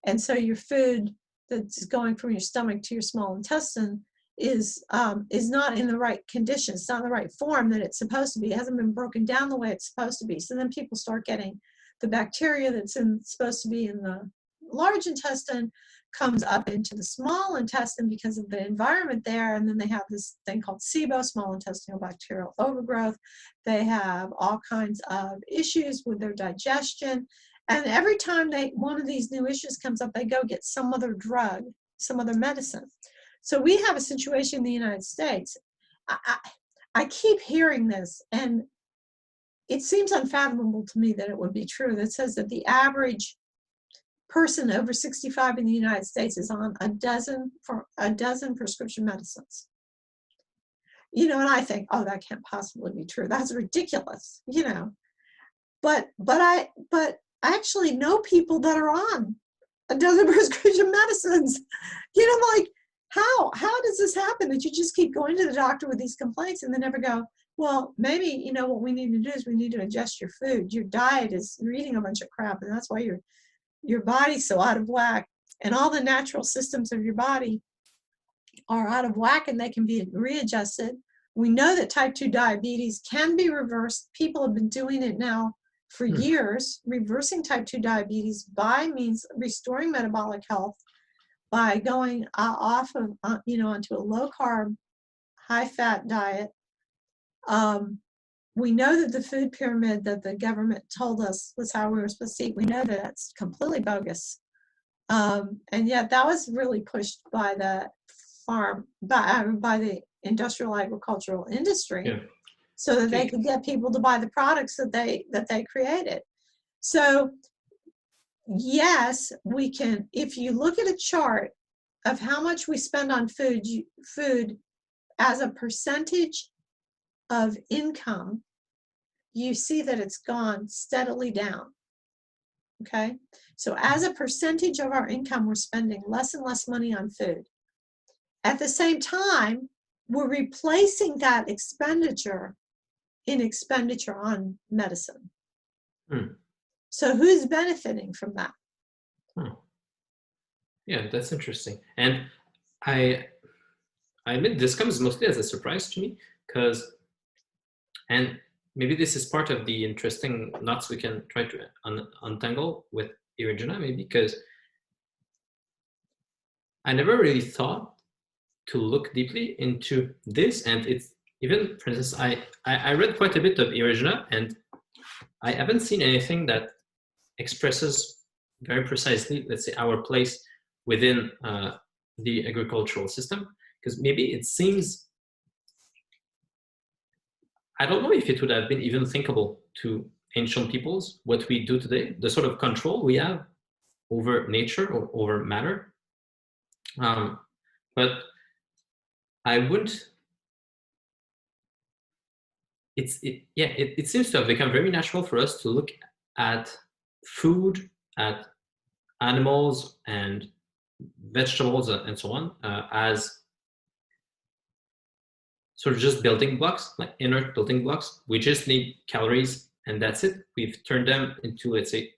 And so your food that's going from your stomach to your small intestine is not in the right condition. It's not in the right form that it's supposed to be. It hasn't been broken down the way it's supposed to be. So then people start getting the bacteria that's supposed to be in the large intestine comes up into the small intestine because of the environment there, and then they have this thing called SIBO, small intestinal bacterial overgrowth. They have all kinds of issues with their digestion, and every time one of these new issues comes up, they go get some other drug, some other medicine. So we have a situation in the United States. I keep hearing this, and it seems unfathomable to me that it would be true. That says that the average person over 65 in the United States is on a dozen prescription medicines. And I think, oh, that can't possibly be true. That's ridiculous, But I actually know people that are on a dozen prescription medicines. Like, how does this happen that you just keep going to the doctor with these complaints and they never go, well, maybe, what we need to do is we need to adjust your food. Your diet you're eating a bunch of crap, and that's why your body's so out of whack, and all the natural systems of your body are out of whack, and they can be readjusted. We know that type 2 diabetes can be reversed. People have been doing it now for years, reversing type 2 diabetes by means restoring metabolic health by going off of, onto a low carb, high fat diet. We know that the food pyramid that the government told us was how we were supposed to eat. We know that that's completely bogus. And yet that was really pushed by the by the industrial agricultural industry, so that they could get people to buy the products that they created. So yes, we can, if you look at a chart of how much we spend on food as a percentage of income, you see that it's gone steadily down. Okay, so as a percentage of our income, we're spending less and less money on food. At the same time, we're replacing that expenditure in expenditure on medicine. So who's benefiting from that? Yeah, that's interesting. And I admit this comes mostly as a surprise to me, and maybe this is part of the interesting knots we can try to untangle with Irigena, maybe, because I never really thought to look deeply into this. And it's even, for instance, I read quite a bit of Irigena, and I haven't seen anything that expresses very precisely, let's say, our place within the agricultural system, because maybe it seems, I don't know if it would have been even thinkable to ancient peoples what we do today, the sort of control we have over nature or over matter. But I wouldn't. It seems to have become very natural for us to look at food, at animals and vegetables and so on as sort of just building blocks, like inert building blocks. We just need calories and that's it. We've turned them into, let's say,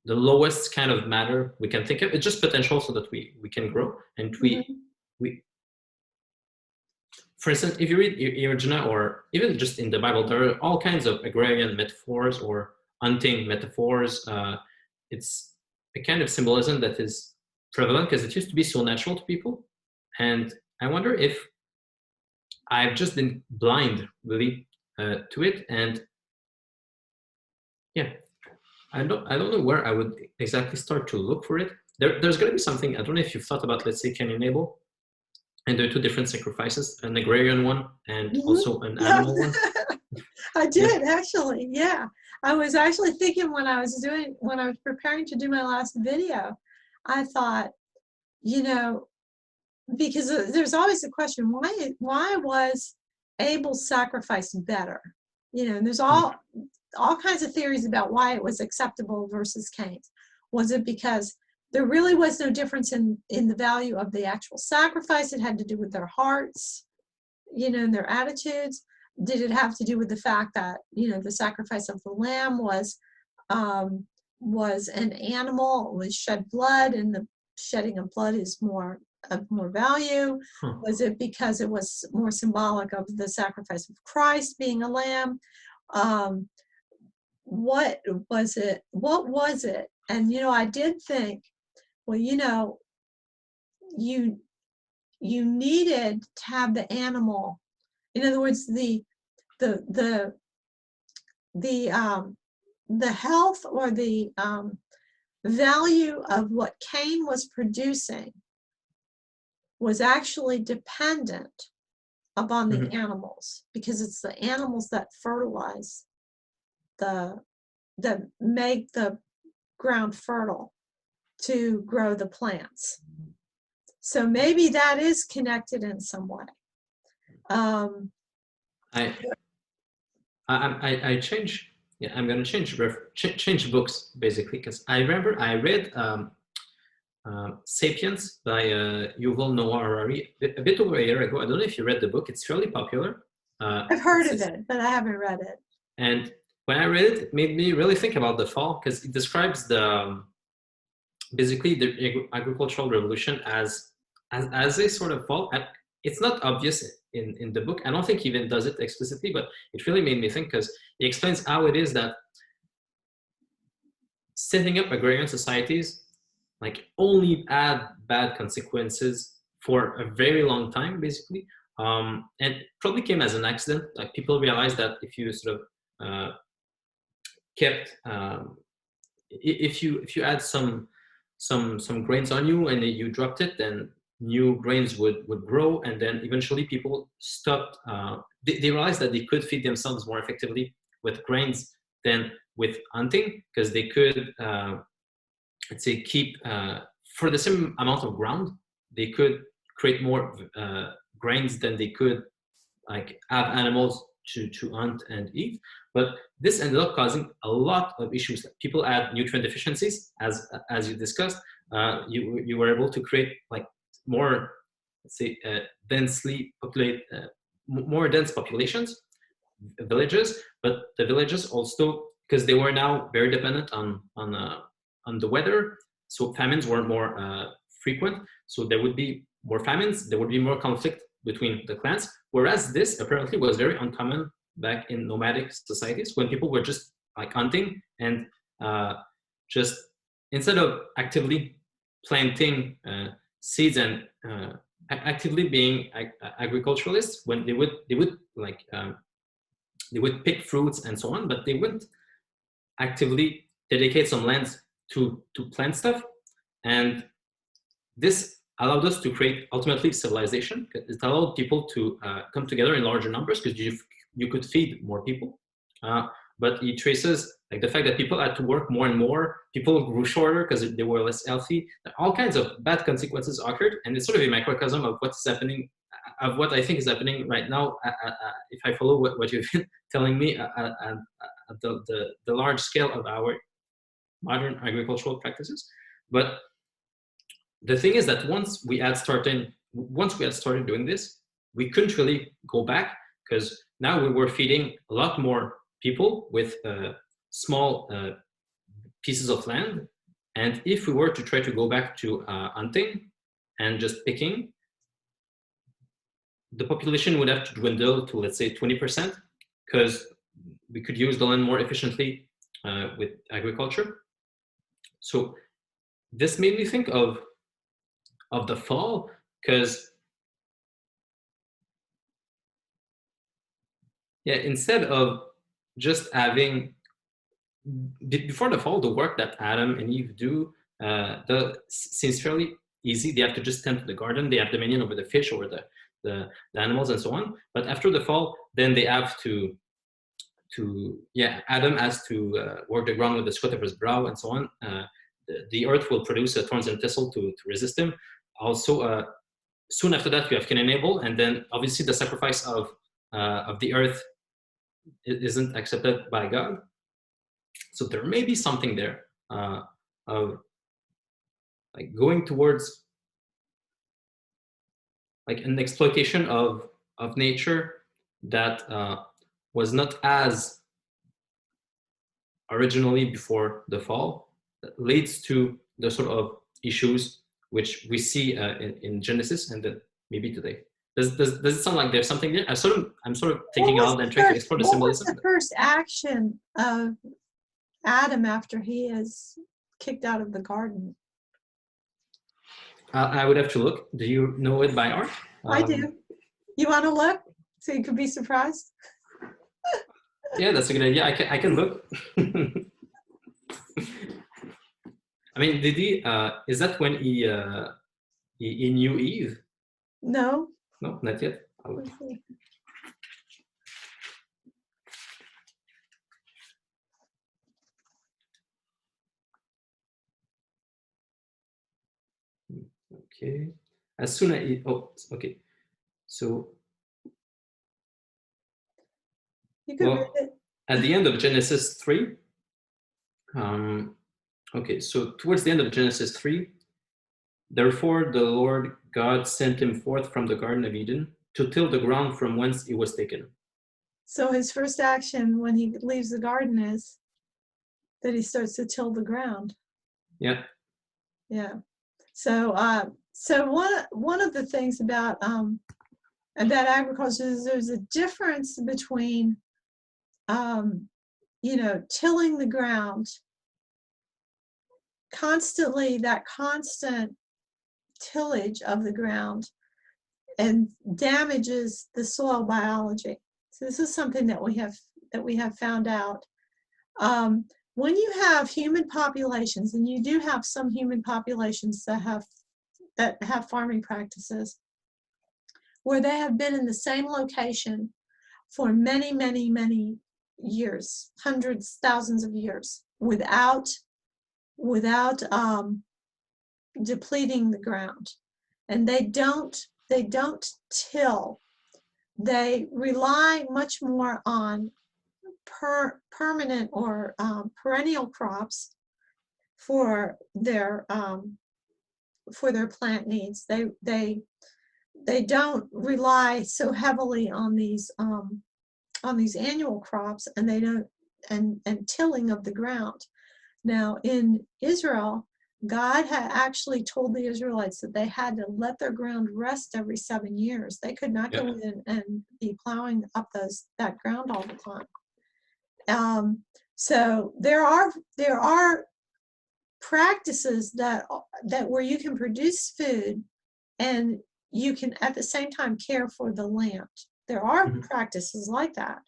the lowest kind of matter we can think of. It's just potential so that we can grow. And we for instance, if you read Irigena or even just in the Bible, there are all kinds of agrarian metaphors or hunting metaphors. It's a kind of symbolism that is prevalent because it used to be so natural to people. And I wonder if I've just been blind really to it. And yeah, I don't know where I would exactly start to look for it. There's going to be something, I don't know if you've thought about, let's say, Cain and Abel. And there are two different sacrifices, an agrarian one and also an animal one. I did actually, yeah. I was actually thinking when I was preparing to do my last video, I thought, because there's always a question, why was Abel's sacrifice better? And there's all kinds of theories about why it was acceptable versus Cain's. Was it because there really was no difference in the value of the actual sacrifice? It had to do with their hearts, and their attitudes. did it have to do with the fact that, the sacrifice of the lamb was an animal, was shed blood, and the shedding of blood is of more value? Huh. Was it because it was more symbolic of the sacrifice of Christ being a lamb? Um, what was it? What was it? And I did think, well, you you needed to have the animal. In other words, the the the health or the value of what Cain was producing was actually dependent upon the Mhm. animals, because it's the animals that fertilize the that make the ground fertile to grow the plants. So maybe that is connected in some way. Um, I I change. Yeah, I'm gonna change books basically because I remember I read *Sapiens* by Yuval Noah Harari a bit over a year ago. I don't know if you read the book. It's fairly popular. I've heard of It's it, but I haven't read it. and when I read it, it made me really think about the fall because it describes basically the agricultural revolution as a sort of fall. And it's not obvious in the book. I don't think he even does it explicitly, but it really made me think because he explains how it is that setting up agrarian societies like only had bad consequences for a very long time, basically. And probably came as an accident. Like people realized that if you sort of kept if you add some grains on you and you dropped it, then new grains would grow, and then eventually people stopped. They realized that they could feed themselves more effectively with grains than with hunting because they could, let's say, keep for the same amount of ground, they could create more grains than they could like have animals to hunt and eat. But this ended up causing a lot of issues. People had nutrient deficiencies, as you discussed. You were able to create like more, let's say, densely populated, more dense populations, villages. But the villages also, because they were now very dependent on the weather, so famines were more frequent. So there would be more famines. There would be more conflict between the clans. Whereas this apparently was very uncommon back in nomadic societies when people were just like hunting and just instead of actively planting seeds and actively being agriculturalists, when they would like they would pick fruits and so on, but they wouldn't actively dedicate some land to plant stuff. And this allowed us to create ultimately civilization. It allowed people to come together in larger numbers because you could feed more people. Uh, but it traces like the fact that people had to work more and more. People grew shorter because they were less healthy. All kinds of bad consequences occurred, and it's sort of a microcosm of what's happening, of what I think is happening right now. If I follow what you've been telling me, at the large scale of our modern agricultural practices. But the thing is that once we had started doing this, we couldn't really go back because now we were feeding a lot more people with small pieces of land. And if we were to try to go back to hunting and just picking, the population would have to dwindle to, let's say, 20% because we could use the land more efficiently with agriculture. So this made me think of the fall because yeah, instead of just having before the fall, the work that Adam and Eve do seems fairly easy. They have to just tend to the garden. They have dominion over the fish, over the animals, and so on. But after the fall, then they have to yeah, Adam has to work the ground with the sweat of his brow, and so on. The earth will produce thorns and thistle to resist him. Also, soon after that, we have Cain and Abel, and then obviously the sacrifice of the earth isn't accepted by God. So there may be something there of like going towards like an exploitation of nature that was not as originally before the fall, leads to the sort of issues which we see in Genesis and then maybe today. Does it sound like there's something there? I'm sort of taking out and trying to explore the What was symbolism. the first action of Adam after he is kicked out of the garden? I would have to look. Do you know it by heart? I do. You want to look so you could be surprised? Yeah, that's a good idea. I can look. I mean, did he? Is that when he knew Eve? No. No, not yet. Let's see. Okay. As soon as he, oh, okay. So, You could read well, it. at the end of Genesis 3, okay, so towards the end of Genesis 3, therefore the Lord God sent him forth from the Garden of Eden to till the ground from whence he was taken. So his first action when he leaves the garden is that he starts to till the ground. Yeah. Yeah. So so one of the things about agriculture is there's a difference between you know, tilling the ground constantly, that constant tillage of the ground and damages the soil biology. So this is something that we have found out. When you have human populations, and you do have some human populations that have farming practices, where they have been in the same location for many, many, many years, hundreds, thousands of years, without depleting the ground, and they don't till. They rely much more on permanent or perennial crops for their plant needs. They don't rely so heavily on these annual crops, and they don't and tilling of the ground. Now in Israel, God had actually told the Israelites that they had to let their ground rest every 7 years. They could not go in and be plowing up that ground all the time. So there are practices that where you can produce food and you can at the same time care for the land. There are practices like that.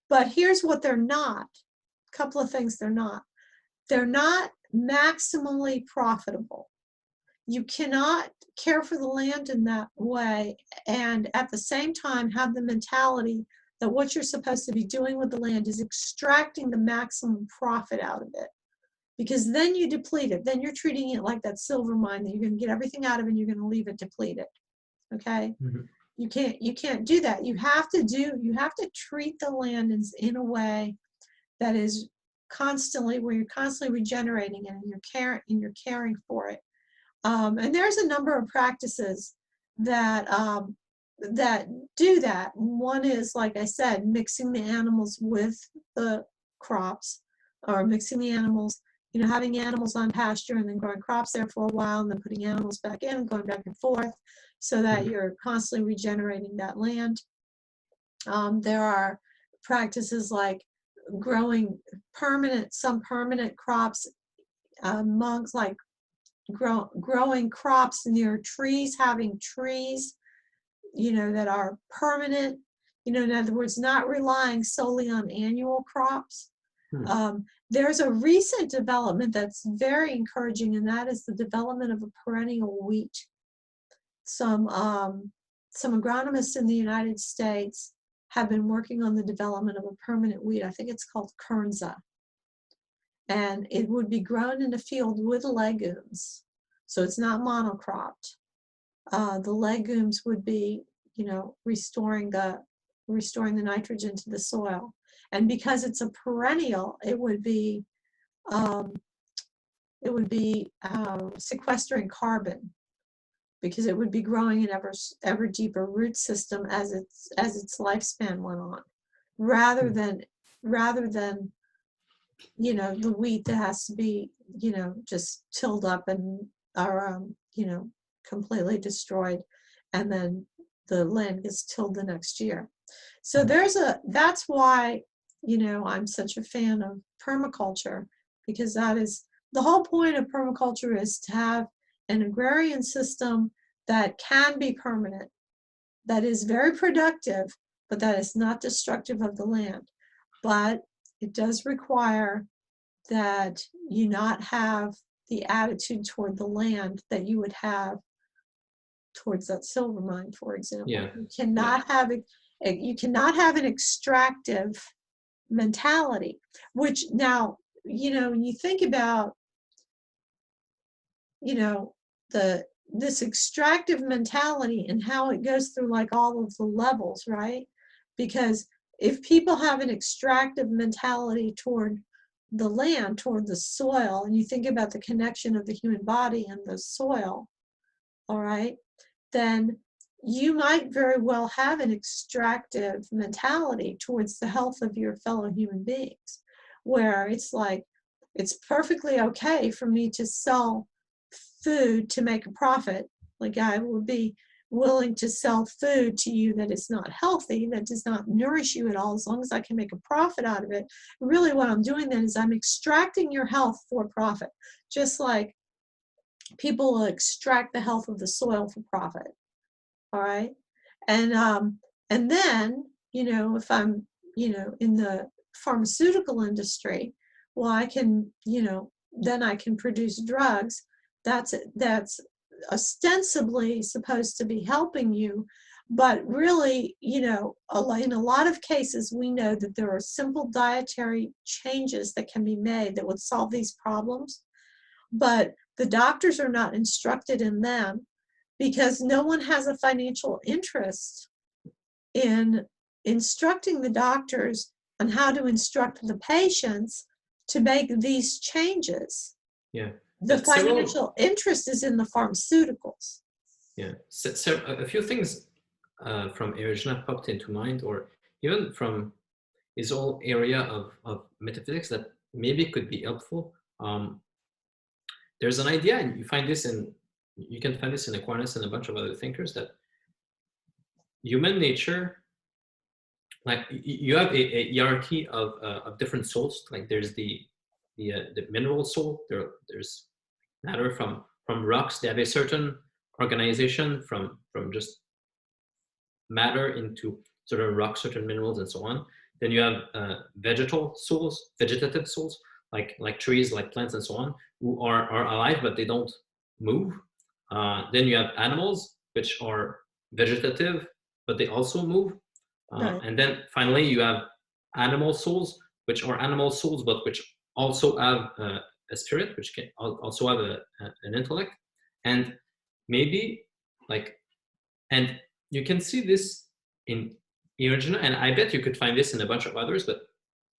But here's what they're not. A couple of things they're not. They're not maximally profitable. You cannot care for the land in that way and at the same time have the mentality that what you're supposed to be doing with the land is extracting the maximum profit out of it. Because then you deplete it. Then you're treating it like that silver mine that you're going to get everything out of and you're going to leave it depleted. Okay? You can't do that. You have to treat the land in a way that is constantly, where you're constantly regenerating it and you're caring for it. And there's a number of practices that do that. One is, like I said, mixing the animals with the crops, or mixing the animals, you know, having animals on pasture and then growing crops there for a while and then putting animals back in and going back and forth so that you're constantly regenerating that land. There are practices like growing some permanent crops amongst, like growing crops near trees, having trees, you know, that are permanent, you know, in other words, not relying solely on annual crops. There's a recent development that's very encouraging, and that is the development of a perennial wheat. Some agronomists in the United States have been working on the development of a permanent wheat. I think it's called Kernza. And it would be grown in a field with legumes. So it's not monocropped. The legumes would be, you know, restoring the nitrogen to the soil. And because it's a perennial, it would be sequestering carbon, because it would be growing an ever deeper root system as its lifespan went on, rather than the wheat that has to be just tilled up and or completely destroyed, and then the land gets tilled the next year. So that's why I'm such a fan of permaculture, because that is the whole point of permaculture, is to have an agrarian system that can be permanent, that is very productive, but that is not destructive of the land. But it does require that you not have the attitude toward the land that you would have towards that silver mine, for example. Yeah. You cannot have an extractive mentality, which now, when you think about, this extractive mentality and how it goes through like all of the levels, right? Because if people have an extractive mentality toward the land, toward the soil, and you think about the connection of the human body and the soil, all right, then you might very well have an extractive mentality towards the health of your fellow human beings, where it's like, it's perfectly okay for me to sell food to make a profit. Like, I would be willing to sell food to you that is not healthy, that does not nourish you at all, as long as I can make a profit out of it. Really what I'm doing then is I'm extracting your health for profit, just like people will extract the health of the soil for profit. All right. And then, if I'm, in the pharmaceutical industry, well, I can, then I can produce drugs that's ostensibly supposed to be helping you, but really, in a lot of cases, we know that there are simple dietary changes that can be made that would solve these problems, but the doctors are not instructed in them, because no one has a financial interest in instructing the doctors on how to instruct the patients to make these changes. Yeah. The financial interest is in the pharmaceuticals. Yeah. So a few things from Erigena popped into mind, or even from his whole area of metaphysics, that maybe could be helpful. There's an idea, and you can find this in Aquinas and a bunch of other thinkers, that human nature, like you have a hierarchy of different souls. Like there's the mineral soul. There's matter from rocks. They have a certain organization from just matter into certain rocks, certain minerals, and so on. Then you have vegetative souls, like trees, like plants, and so on, who are alive but they don't move. Then you have animals, which are vegetative but they also move. Right. And then finally you have animal souls, which are animal souls but which also have a spirit, which can also have an intellect. And maybe and you can see this in Erigena, and I bet you could find this in a bunch of others, but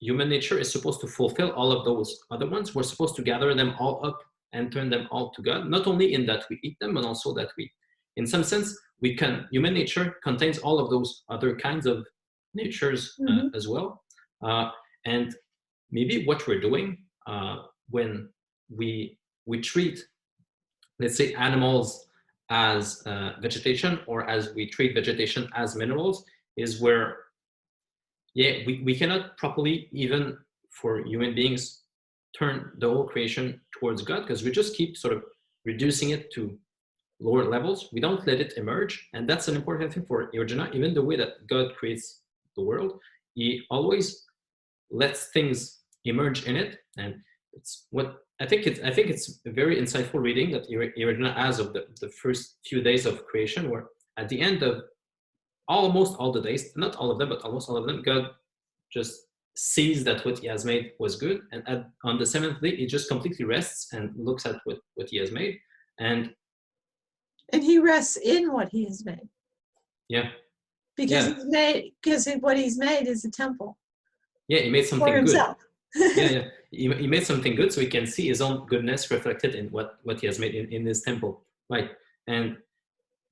human nature is supposed to fulfill all of those other ones. We're supposed to gather them all up and turn them all to God, not only in that we eat them, but also that in some sense, human nature contains all of those other kinds of natures as well. And maybe what we're doing when we treat, let's say, animals as vegetation, or as we treat vegetation as minerals, is where, we cannot properly, even for human beings, turn the whole creation towards God, because we just keep sort of reducing it to lower levels. We don't let it emerge, and that's an important thing for Erigena. Even the way that God creates the world, he always lets things emerge in it, and it's what I think it's a very insightful reading that Erigena has of the first few days of creation, where at the end of almost all the days, not all of them, but almost all of them, God just sees that what he has made was good, and on the seventh day, he just completely rests and looks at what he has made, and he rests in what he has made. Yeah. Because what he's made is a temple. Yeah, he made something for himself. good. Yeah. He made something good, so he can see his own goodness reflected in what he has made in his temple, right? And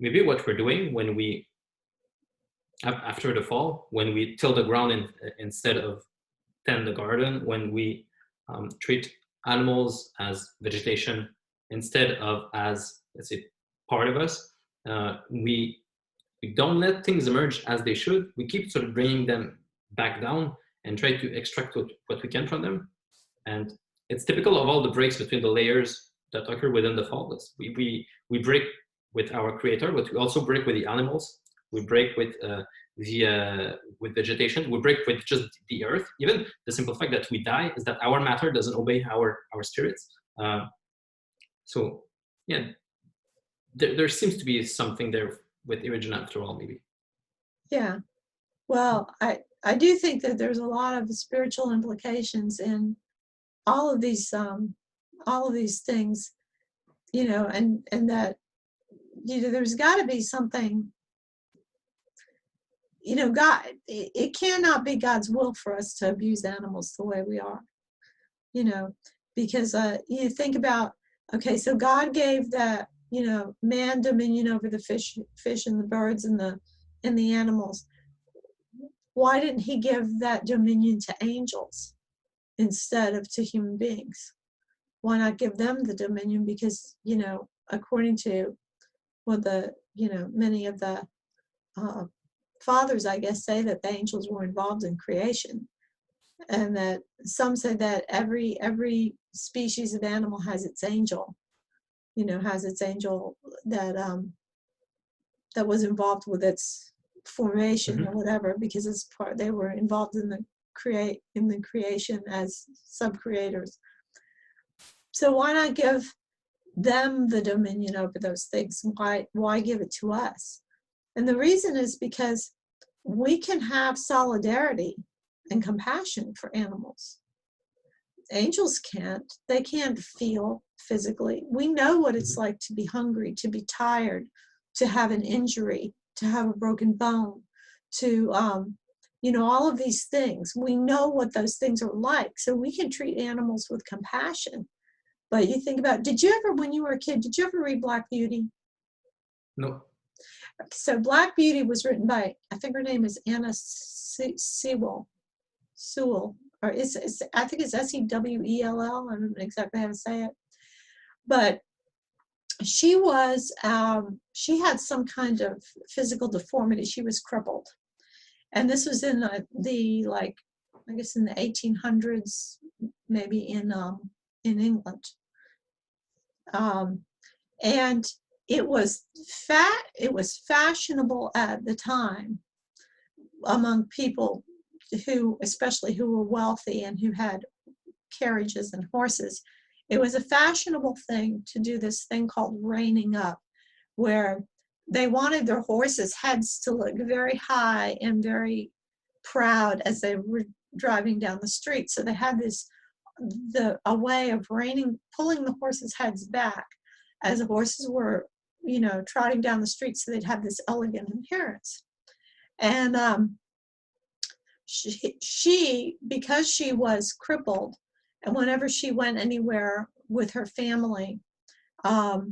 maybe what we're doing when we, after the fall, when we till the ground instead of tend the garden, when we treat animals as vegetation instead of as, let's say, part of us, we don't let things emerge as they should. We keep sort of bringing them back down and try to extract what we can from them. And it's typical of all the breaks between the layers that occur within the forest. We break with our creator, but we also break with the animals. We break with with vegetation. We break with just the earth. Even the simple fact that we die is that our matter doesn't obey our spirits. So yeah, there seems to be something there with Imogen after all, maybe. Yeah. Well, I do think that there's a lot of spiritual implications in all of these things, and that, there's got to be something, God, it cannot be God's will for us to abuse animals the way we are, because you think about, okay, so God gave that, man dominion over the fish and the birds and the animals. Why didn't he give that dominion to angels instead of to human beings? Why not give them the dominion? Because, according to what many of the fathers, I guess, say that the angels were involved in creation, and that some say that every species of animal has its angel, that that was involved with its formation or whatever, because they were involved in the creation as sub-creators. So why not give them the dominion over those things? Why give it to us? And the reason is because we can have solidarity and compassion for animals. Angels can't. They can't feel physically. We know what it's like to be hungry, to be tired, to have an injury, to have a broken bone, to all of these things. We know what those things are like, so we can treat animals with compassion. But you think about, did you ever, when you were a kid, did you ever read Black Beauty? No. So Black Beauty was written by, I think her name is Anna Sewell, or I think it's Sewell. I don't know exactly how to say it. But she had some kind of physical deformity. She was crippled. And this was in I guess in the 1800s, maybe in England. And it was fashionable at the time among people especially who were wealthy and who had carriages and horses. It was a fashionable thing to do this thing called reining up, where they wanted their horses' heads to look very high and very proud as they were driving down the street. So they had a way of pulling the horses' heads back as the horses were, trotting down the street, so they'd have this elegant appearance. And she, because she was crippled, and whenever she went anywhere with her family, not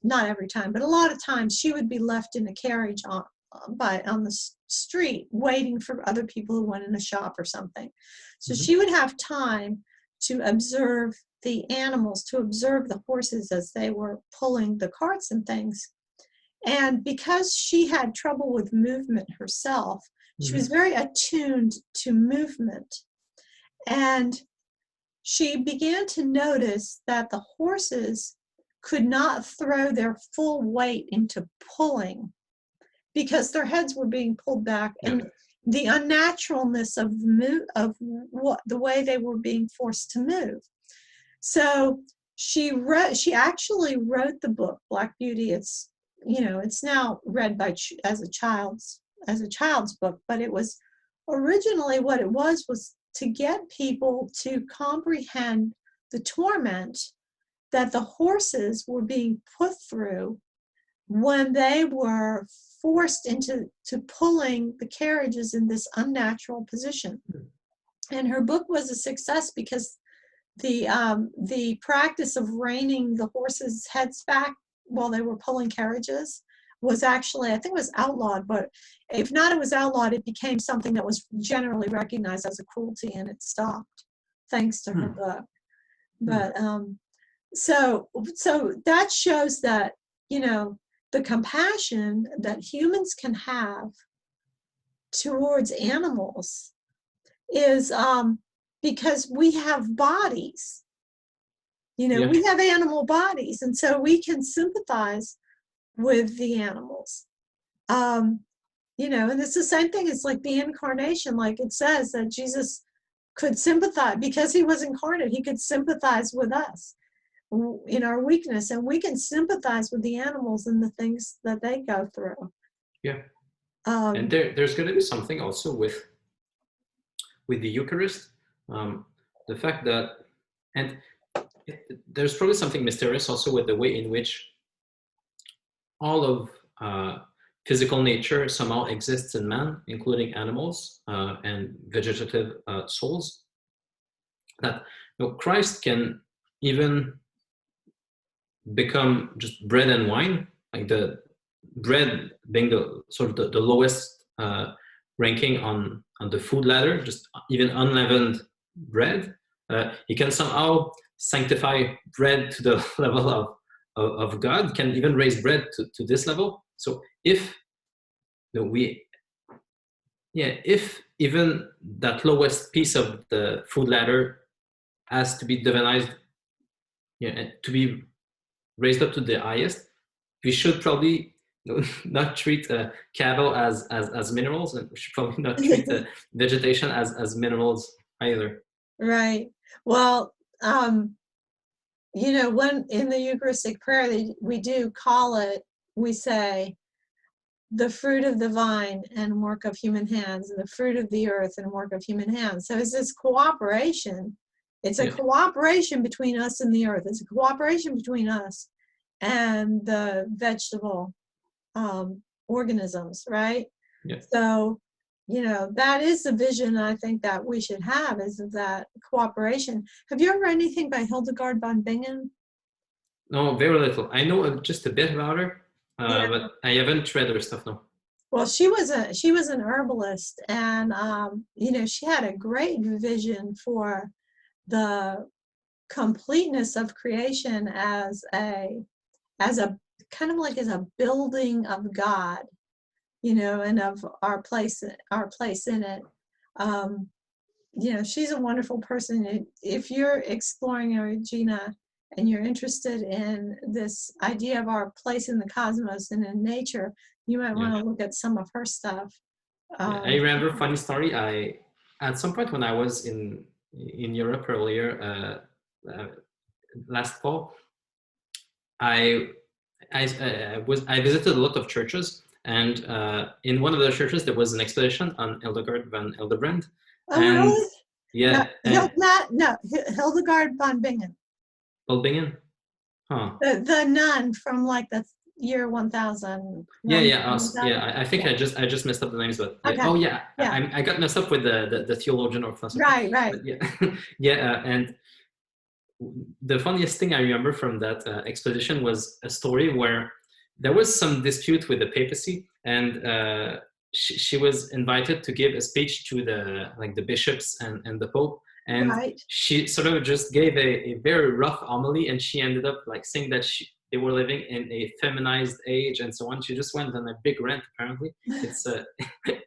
every time, but a lot of times she would be left in a carriage on the street waiting for other people who went in a shop or something. So she would have time to observe the animals, to observe the horses as they were pulling the carts and things. And because she had trouble with movement herself, she was very attuned to movement. And she began to notice that the horses could not throw their full weight into pulling because their heads were being pulled back, and the unnaturalness of the way they were being forced to move. So she actually wrote the book Black Beauty. It's now read as a child's book, but it was originally, what it was to get people to comprehend the torment that the horses were being put through when they were forced into pulling the carriages in this unnatural position. And her book was a success because the practice of reining the horses' heads back while they were pulling carriages was actually, I think it was outlawed, but if not it was outlawed, it became something that was generally recognized as a cruelty, and it stopped thanks to her book. But so that shows that, you know, the compassion that humans can have towards animals is because we have bodies. You know, we have animal bodies, and so we can sympathize with the animals. You know, and it's the same thing. It's like the incarnation, like it says that Jesus could sympathize because he was incarnate. He could sympathize with us in our weakness, and we can sympathize with the animals and the things that they go through. Yeah. And there's going to be something also with the Eucharist, the fact that, and there's probably something mysterious also with the way in which all of physical nature somehow exists in man, including animals and vegetative souls. That, you know, Christ can even become just bread and wine, like the bread being the sort of the lowest ranking on the food ladder, just even unleavened bread. He can somehow sanctify bread to the level of God, can even raise bread to this level. So if, you know, if even that lowest piece of the food ladder has to be divinized, to be raised up to the highest, we should probably, you know, not treat cattle as minerals, and we should probably not treat the vegetation as minerals either. Right. Well, you know, when in the Eucharistic prayer, we do call it, we say, the fruit of the vine and work of human hands, and the fruit of the earth and work of human hands. So it's this cooperation. It's a cooperation between us and the earth. It's a cooperation between us and the vegetable organisms, right? Yeah. So, you know, that is the vision I think that we should have, is that cooperation. Have you ever read anything by Hildegard von Bingen? No, very little. I know just a bit about her, but I haven't read her stuff, no. Well, she was an herbalist, and you know, she had a great vision for the completeness of creation as a kind of like as a building of God, you know, and of our place in it. You know, she's a wonderful person. If you're exploring Regina and you're interested in this idea of our place in the cosmos and in nature, you might want to look at some of her stuff. I remember a funny story. At some point when I was in Europe earlier last fall, I visited a lot of churches, and in one of the churches there was an exposition on Hildegard van Hildebrand. Oh, really? Yeah. No, Hildegard von Bingen. Von Bingen? Huh. The nun from like the year 1000. I think I just messed up the names, but okay. I got messed up with the theologian or philosopher. Right. But and the funniest thing I remember from that exposition was a story where there was some dispute with the papacy, and she was invited to give a speech to the bishops and the Pope, and she sort of just gave a very rough homily, and she ended up like saying that they were living in a feminized age and so on. She just went on a big rant. Apparently, it's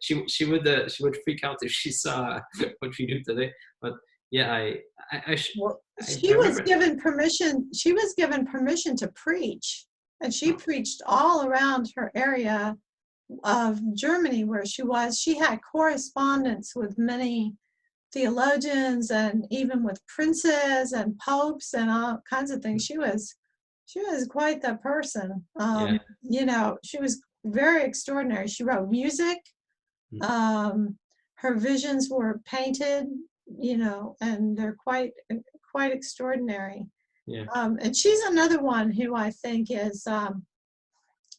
she would freak out if she saw what we do today. But yeah, she was given permission. She was given permission to preach, and she preached all around her area of Germany where she was. She had correspondence with many theologians and even with princes and popes and all kinds of things. She was quite the person. You know, she was very extraordinary. She wrote music. Her visions were painted, you know, and they're quite extraordinary. And she's another one who I think is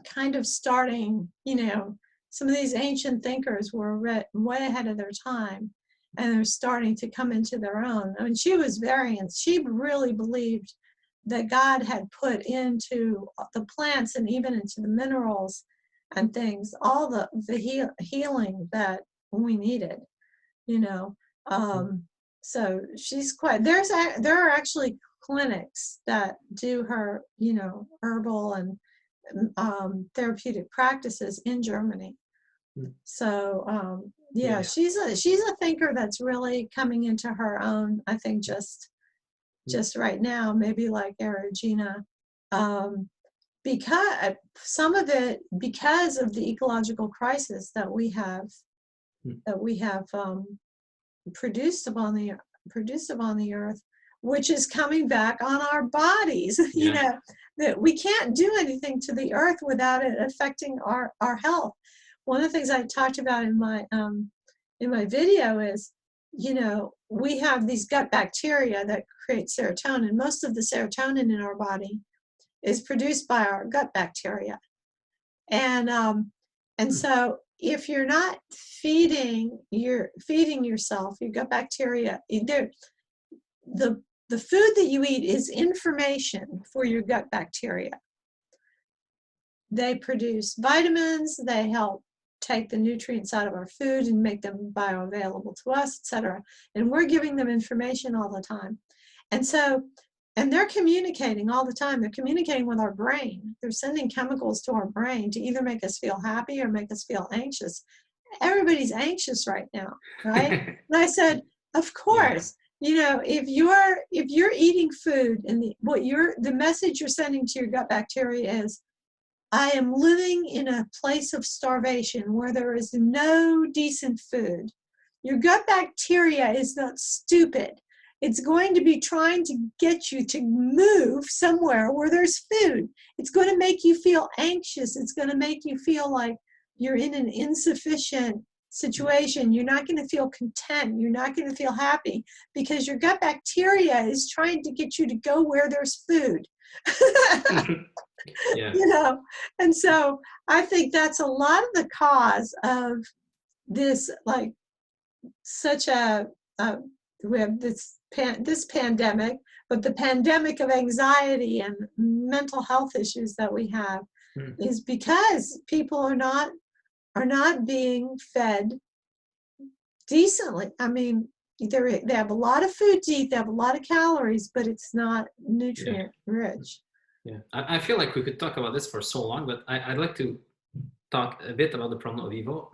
kind of starting, you know, some of these ancient thinkers were way ahead of their time, and they're starting to come into their own. I mean, she was she really believed that God had put into the plants and even into the minerals and things, all the healing that we needed, you know. So she's quite, there are actually clinics that do her, you know, herbal and therapeutic practices in Germany. So yeah, she's a thinker that's really coming into her own, I think, just right now, maybe like Regina, because some of it, because of the ecological crisis that we have produced upon the earth, which is coming back on our bodies. You know, that we can't do anything to the earth without it affecting our health. One of the things I talked about in my video is, you know, we have these gut bacteria that create serotonin. Most of the serotonin in our body is produced by our gut bacteria, and so if you're not feeding yourself, your gut bacteria, the food that you eat is information for your gut bacteria. They produce vitamins, they help take the nutrients out of our food and make them bioavailable to us, etc. And we're giving them information all the time. And so, and they're communicating all the time. They're communicating with our brain. They're sending chemicals to our brain to either make us feel happy or make us feel anxious. Everybody's anxious right now, right? And I said, of course, you know, if you're eating food and the message you're sending to your gut bacteria is, I am living in a place of starvation where there is no decent food. Your gut bacteria is not stupid. It's going to be trying to get you to move somewhere where there's food. It's going to make you feel anxious. It's going to make you feel like you're in an insufficient situation. You're not going to feel content. You're not going to feel happy because your gut bacteria is trying to get you to go where there's food. You know, and so I think that's a lot of the cause of this, like, such a we have this pandemic, but the pandemic of anxiety and mental health issues that we have is because people are not being fed decently. I mean, they have a lot of food to eat, they have a lot of calories, but it's not nutrient rich. Yeah, I feel like we could talk about this for so long, but I'd like to talk a bit about the problem of evil.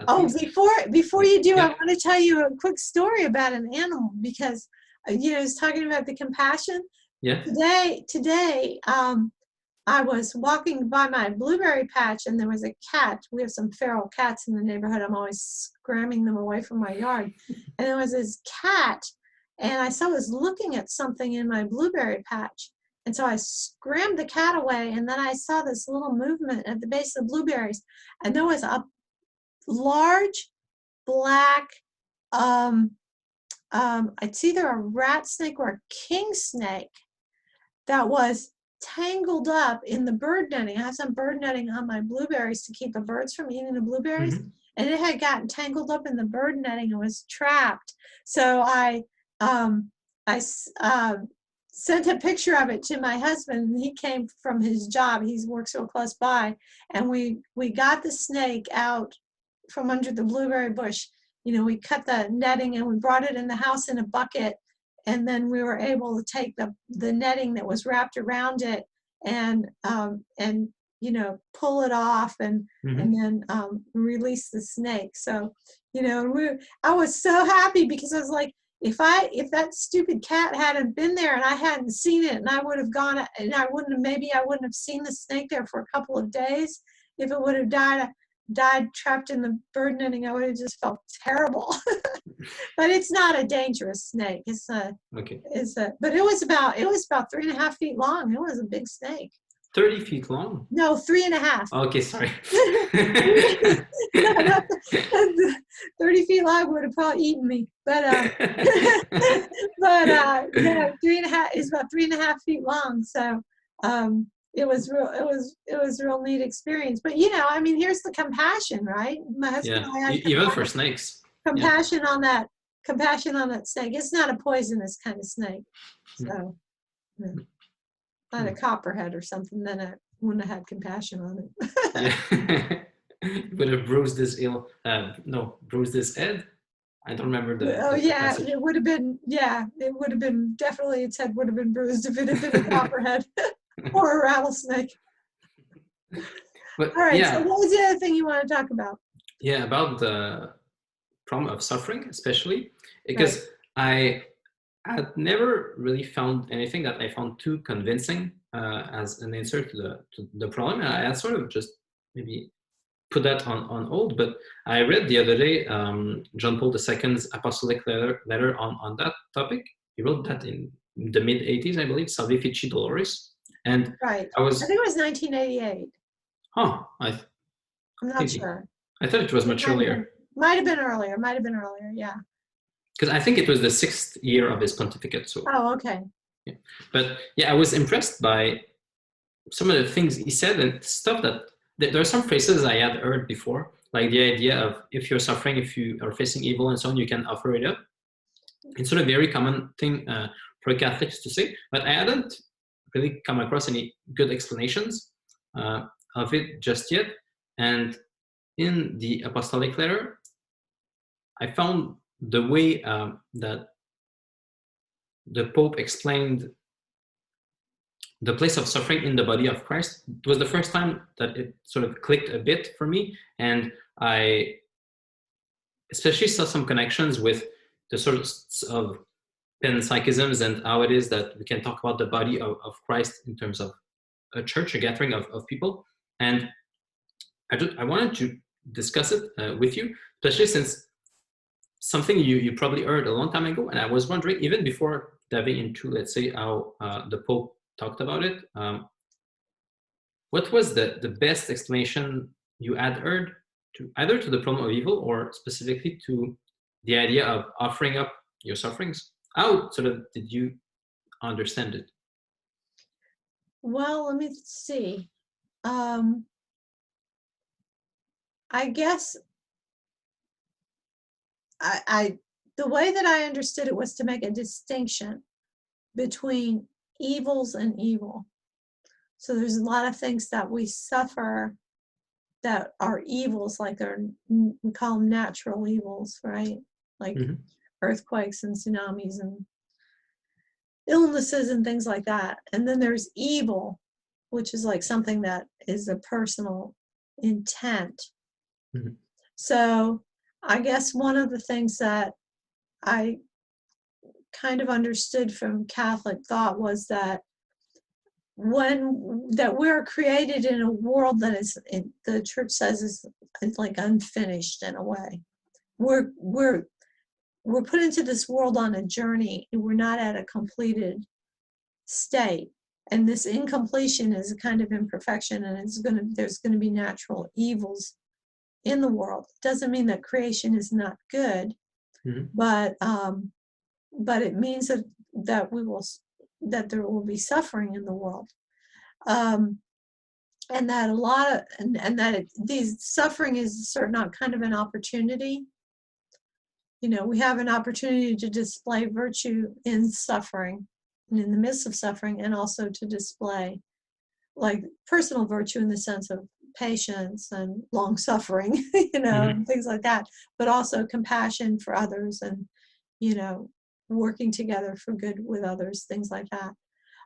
Before you do, I want to tell you a quick story about an animal, because you know, I was talking about the compassion. Yeah. Today, I was walking by my blueberry patch, and there was a cat. We have some feral cats in the neighborhood. I'm always scramming them away from my yard. And there was this cat, and I saw it was looking at something in my blueberry patch. And so I scrammed the cat away, and then I saw this little movement at the base of the blueberries, and there was a large black, it's either a rat snake or a king snake that was tangled up in the bird netting. I have some bird netting on my blueberries to keep the birds from eating the blueberries, and it had gotten tangled up in the bird netting and was trapped. So I sent a picture of it to my husband, and he came from his job. He works so close by, and we got the snake out from under the blueberry bush. You know, we cut the netting and we brought it in the house in a bucket, and then we were able to take the netting that was wrapped around it and you know, pull it off and then release the snake. So, you know, I was so happy because I was like, if that stupid cat hadn't been there and I hadn't seen it, and I would have gone, and I wouldn't have seen the snake there for a couple of days, if it would have died trapped in the bird netting, I would have just felt terrible. But it's not a dangerous snake. But it was about 3.5 feet long. It was a big snake. 30 feet long? No, 3.5. Okay, sorry. 30 feet long would have probably eaten me. But no, 3.5 is about 3.5 feet long. So it was a real neat experience. But you know, I mean, here's the compassion, right? My husband and I had even for snakes. Compassion on that snake. It's not a poisonous kind of snake. So had a Hmm. copperhead or something, then I wouldn't have had compassion on it. Yeah. Would have bruised his no, bruised his head. I don't remember Oh the yeah, passage. it would have been, yeah, it would have been, definitely its head would have been bruised if it had been a copperhead or a rattlesnake. But All right, so yeah, what was the other thing you want to talk about? yeah, about the problem of suffering, especially Right, because I had never really found anything that I found too convincing as an answer to the problem. And I had sort of just maybe put that on hold. But I read the other day John Paul II's apostolic letter on that topic. He wrote that in the mid 80s, I believe, Salvifici Doloris. And right. I I was, think it was 1988. huh, I'm not maybe. sure. I thought it was It much earlier. might have been earlier. Might have been earlier. Yeah. Because I think it was the 6th year of his pontificate. So, Oh, okay. yeah. But yeah, I was impressed by some of the things he said and stuff that there are some phrases I had heard before, like the idea of if you're suffering, if you are facing evil and so on, you can offer it up. It's sort of a very common thing for Catholics to say, but I hadn't really come across any good explanations uh, of it just yet. And in the apostolic letter, I found the way that the Pope explained the place of suffering in the body of Christ. It was the first time that it sort of clicked a bit for me, and I especially saw some connections with the sorts of panpsychisms and how it is that we can talk about the body of Christ in terms of a church, a gathering of people. And I wanted to discuss it with you, especially since something you probably heard a long time ago. And I was wondering, even before diving into, let's say, how the Pope talked about it, what was the best explanation you had heard to either to the problem of evil or specifically to the idea of offering up your sufferings? How sort of did you understand it? Well, let me see. Um, I guess I the way that I understood it was to make a distinction between evils and evil. So there's a lot of things that we suffer that are evils, like we call them natural evils, right? Like Mm-hmm. earthquakes and tsunamis and illnesses and things like that. And then there's evil, which is like something that is a personal intent. Mm-hmm. So I guess one of the things that I kind of understood from Catholic thought was that we're created in a world that is, the church says, is like unfinished in a way. We're put into this world on a journey, and we're not at a completed state. And this incompletion is a kind of imperfection, and there's gonna be natural evils in the world. It doesn't mean that creation is not good, Mm-hmm. but it means that we will that there will be suffering in the world. Um, and that a lot of and that these suffering is a certain kind of an opportunity. We have an opportunity to display virtue in suffering and in the midst of suffering, and also to display like personal virtue in the sense of patience and long suffering, Mm-hmm. and things like that, but also compassion for others, and you know working together for good with others, things like that.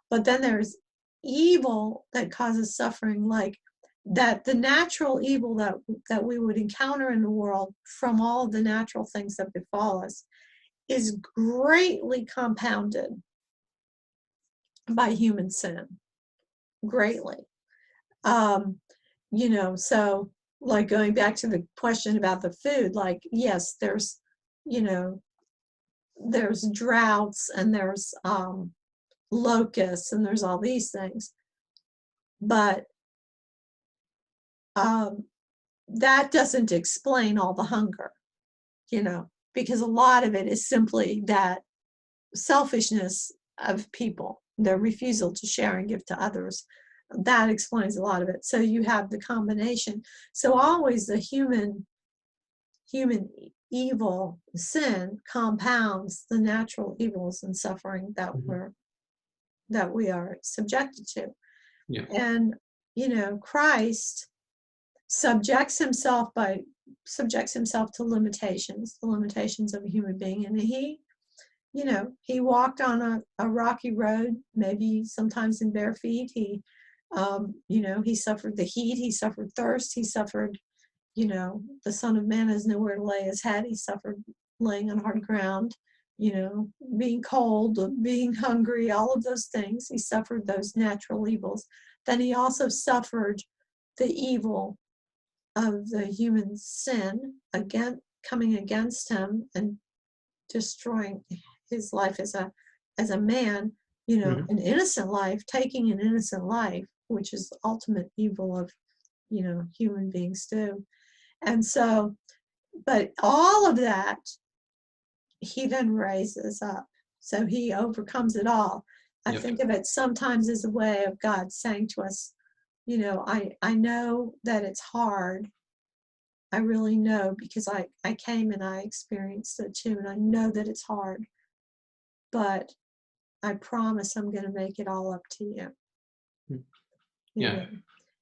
But then there's evil that causes suffering, like that the natural evil that we would encounter in the world from all of the natural things that befall us is greatly compounded by human sin, greatly. um so like going back to the question about the food, like yes, you know there's droughts, and there's locusts, and there's all these things, but um that doesn't explain all the hunger, because a lot of it is simply that selfishness of people, their refusal to share and give to others. That explains a lot of it. So you have the combination. So always the human evil sin compounds the natural evils and suffering that Mm-hmm. that we are subjected to. Yeah. And, Christ subjects himself to limitations, the limitations of a human being. And he walked on a rocky road, maybe sometimes in bare feet. He suffered the heat, he suffered thirst, he suffered, the Son of Man has nowhere to lay his head. He suffered laying on hard ground, being cold, being hungry, all of those things. He suffered those natural evils. Then he also suffered the evil of the human sin, again coming against him and destroying his life as a man, Mhm. an innocent life, taking an innocent life, which is the ultimate evil of human beings do. And so, but all of that he then raises up, so he overcomes it all. I Yep. think of it sometimes as a way of God saying to us, I know that it's hard. I really know, because I came and I experienced it too, and I know that it's hard, but I promise I'm going to make it all up to you. Mm. You Yeah. know,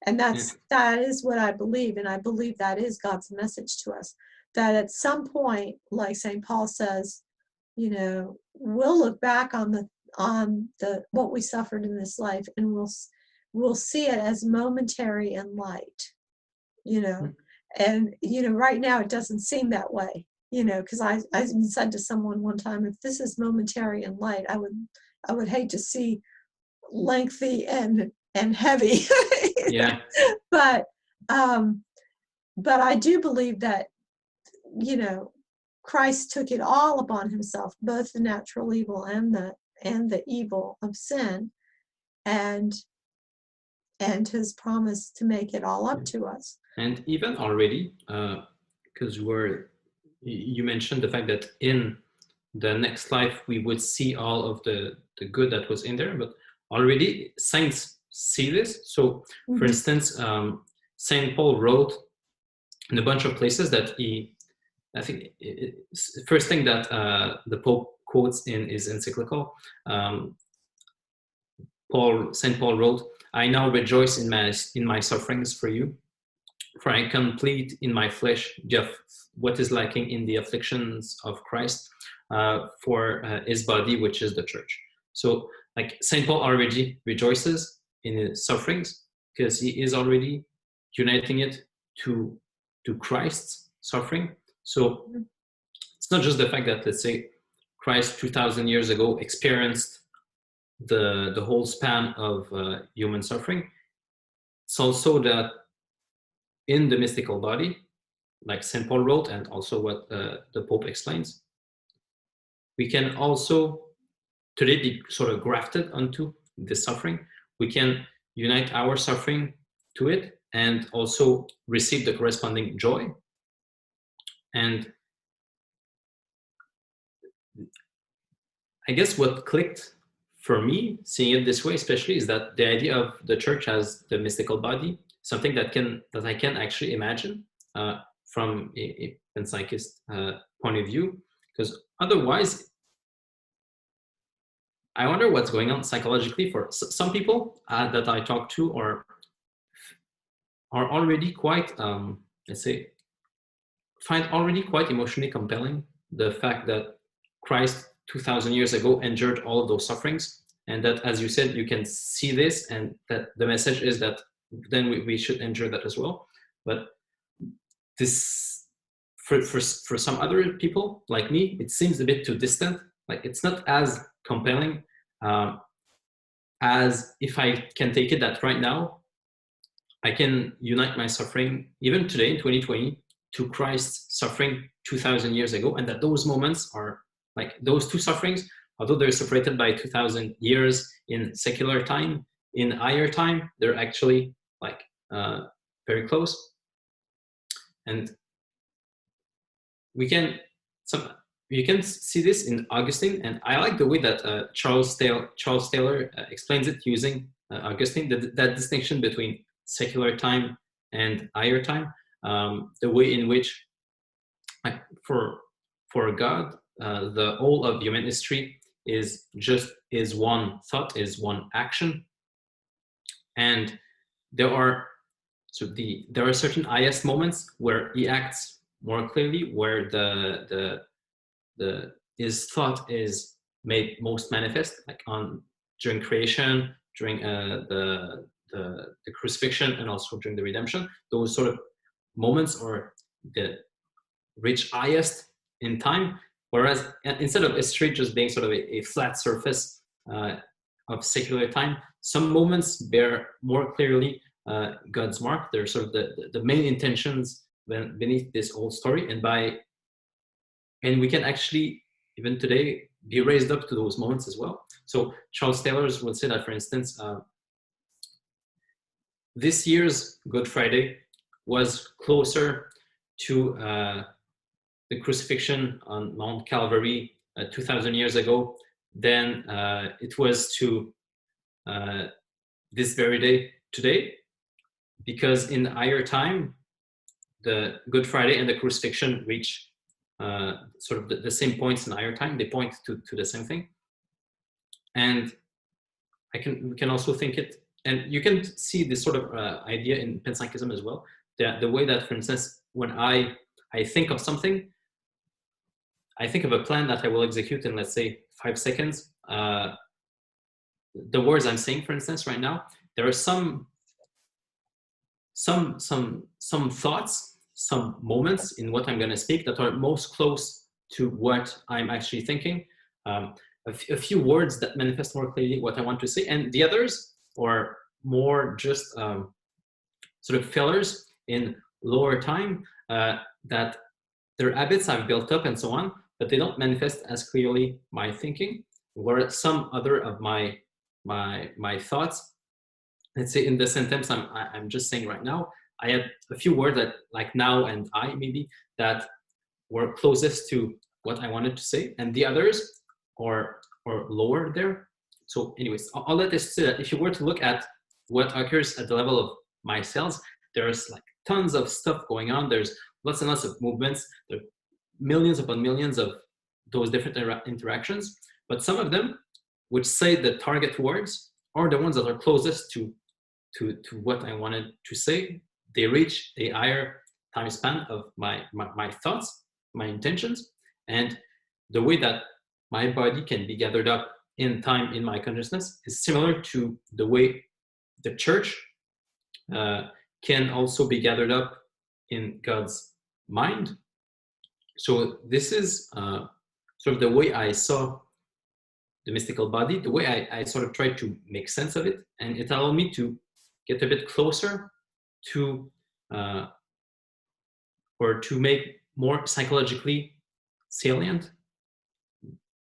and Yeah. that is what I believe, and I believe that is God's message to us. That at some point, like St. Paul says, we'll look back on the what we suffered in this life, and we'll see it as momentary and light. Mm. And right now it doesn't seem that way. Because I said to someone one time, if this is momentary and light, I would hate to see lengthy and heavy. Yeah. But I do believe that Christ took it all upon himself, both the natural evil and the evil of sin, and his promise to make it all up to us. And even already, because you mentioned the fact that in the next life we would see all of the good that was in there, but already saints see this. So, for Mhm. instance, Saint Paul wrote in a bunch of places that I think first thing that the Pope quotes in his encyclical, Saint Paul wrote, "I now rejoice in my sufferings for you, for I complete in my flesh what is lacking in the afflictions of Christ for his body, which is the church." So, like, Saint Paul already rejoices in his sufferings because he is already uniting it to Christ's suffering. So it's not just the fact that, let's say, Christ 2,000 years ago experienced the whole span of human suffering. It's also that in the mystical body, like St. Paul wrote, and also what the Pope explains, we can also today be sort of grafted onto the suffering. We can unite our suffering to it and also receive the corresponding joy. And I guess what clicked for me, seeing it this way, especially, is that the idea of the church as the mystical body, something that I can actually imagine from a panpsychist point of view, because otherwise, I wonder what's going on psychologically for some people that I talk to, or are already quite, let's say, find already quite emotionally compelling the fact that Christ 2,000 years ago endured all of those sufferings, and that, as you said, you can see this, and that the message is that then we should endure that as well. But this, for some other people like me, it seems a bit too distant. Like, it's not as compelling as if I can take it that right now I can unite my suffering, even today in 2020, to Christ's suffering 2,000 years ago, and that those moments are like those two sufferings, although they're separated by 2,000 years in secular time, in higher time, they're actually like very close. And we can some you can see this in Augustine, and I like the way that Charles Taylor explains it using Augustine, that distinction between secular time and higher time, the way in which, like, for God, the whole of human history is one thought, is one action. And there are there are certain IS moments where he acts more clearly, where his thought is made most manifest, like during creation, during the crucifixion, and also during the redemption. Those sort of moments are the reach highest in time, whereas instead of history just being sort of a flat surface of secular time, some moments bear more clearly God's mark. They're sort of the main intentions beneath this whole story, and we can actually even today be raised up to those moments as well. So Charles Taylor would say that, for instance, this year's Good Friday was closer to the crucifixion on Mount Calvary 2,000 years ago than it was to this very day today, because in higher time, the Good Friday and the crucifixion reach sort of the same points in higher time. They point to the same thing. And we can also think it, and you can see this sort of idea in panpsychism as well. The way that, for instance, when I think of something, I think of a plan that I will execute in, let's say, 5 seconds. The words I'm saying, for instance, right now, there are some thoughts, some moments in what I'm going to speak that are most close to what I'm actually thinking. A few words that manifest more clearly what I want to say, and the others are more just sort of fillers in lower time that their habits I've built up and so on, but they don't manifest as clearly my thinking, where some other of my thoughts, let's say in the sentence I'm just saying right now, I had a few words that, like now and I maybe, that were closest to what I wanted to say, and the others are lower there. So anyways, all that is to say that if you were to look at what occurs at the level of my cells, there's like tons of stuff going on. There's lots and lots of movements. There are millions upon millions of those different interactions, but some of them, which say the target words, are the ones that are closest to what I wanted to say. They reach a higher time span of my thoughts, my intentions, and the way that my body can be gathered up in time in my consciousness is similar to the way the church can also be gathered up in God's mind. So this is sort of the way I saw the mystical body, the way I sort of tried to make sense of it, and it allowed me to get a bit closer to or to make more psychologically salient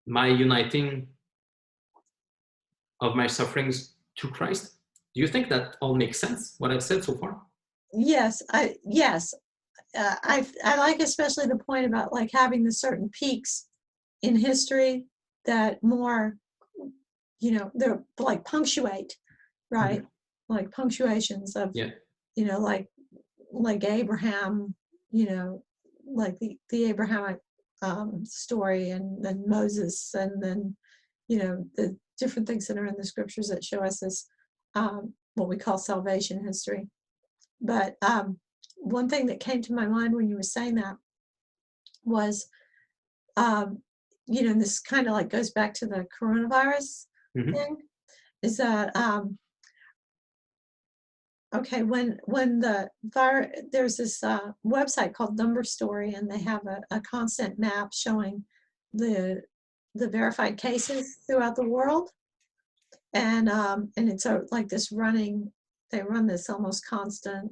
my uniting of my sufferings to Christ. Do you think that all makes sense, what I've said so far? Yes, I like especially the point about like having the certain peaks in history that more, they're like punctuate, right? Mm-hmm. Like punctuations of, yeah. Like Abraham, like the Abrahamic story, and then Moses, and then, the different things that are in the scriptures that show us this, what we call salvation history. But one thing that came to my mind when you were saying that was, this kind of like goes back to the coronavirus thing, is that, okay, when the virus, there's this website called Number Story, and they have a constant map showing the verified cases throughout the world, and it's like this they run this almost constant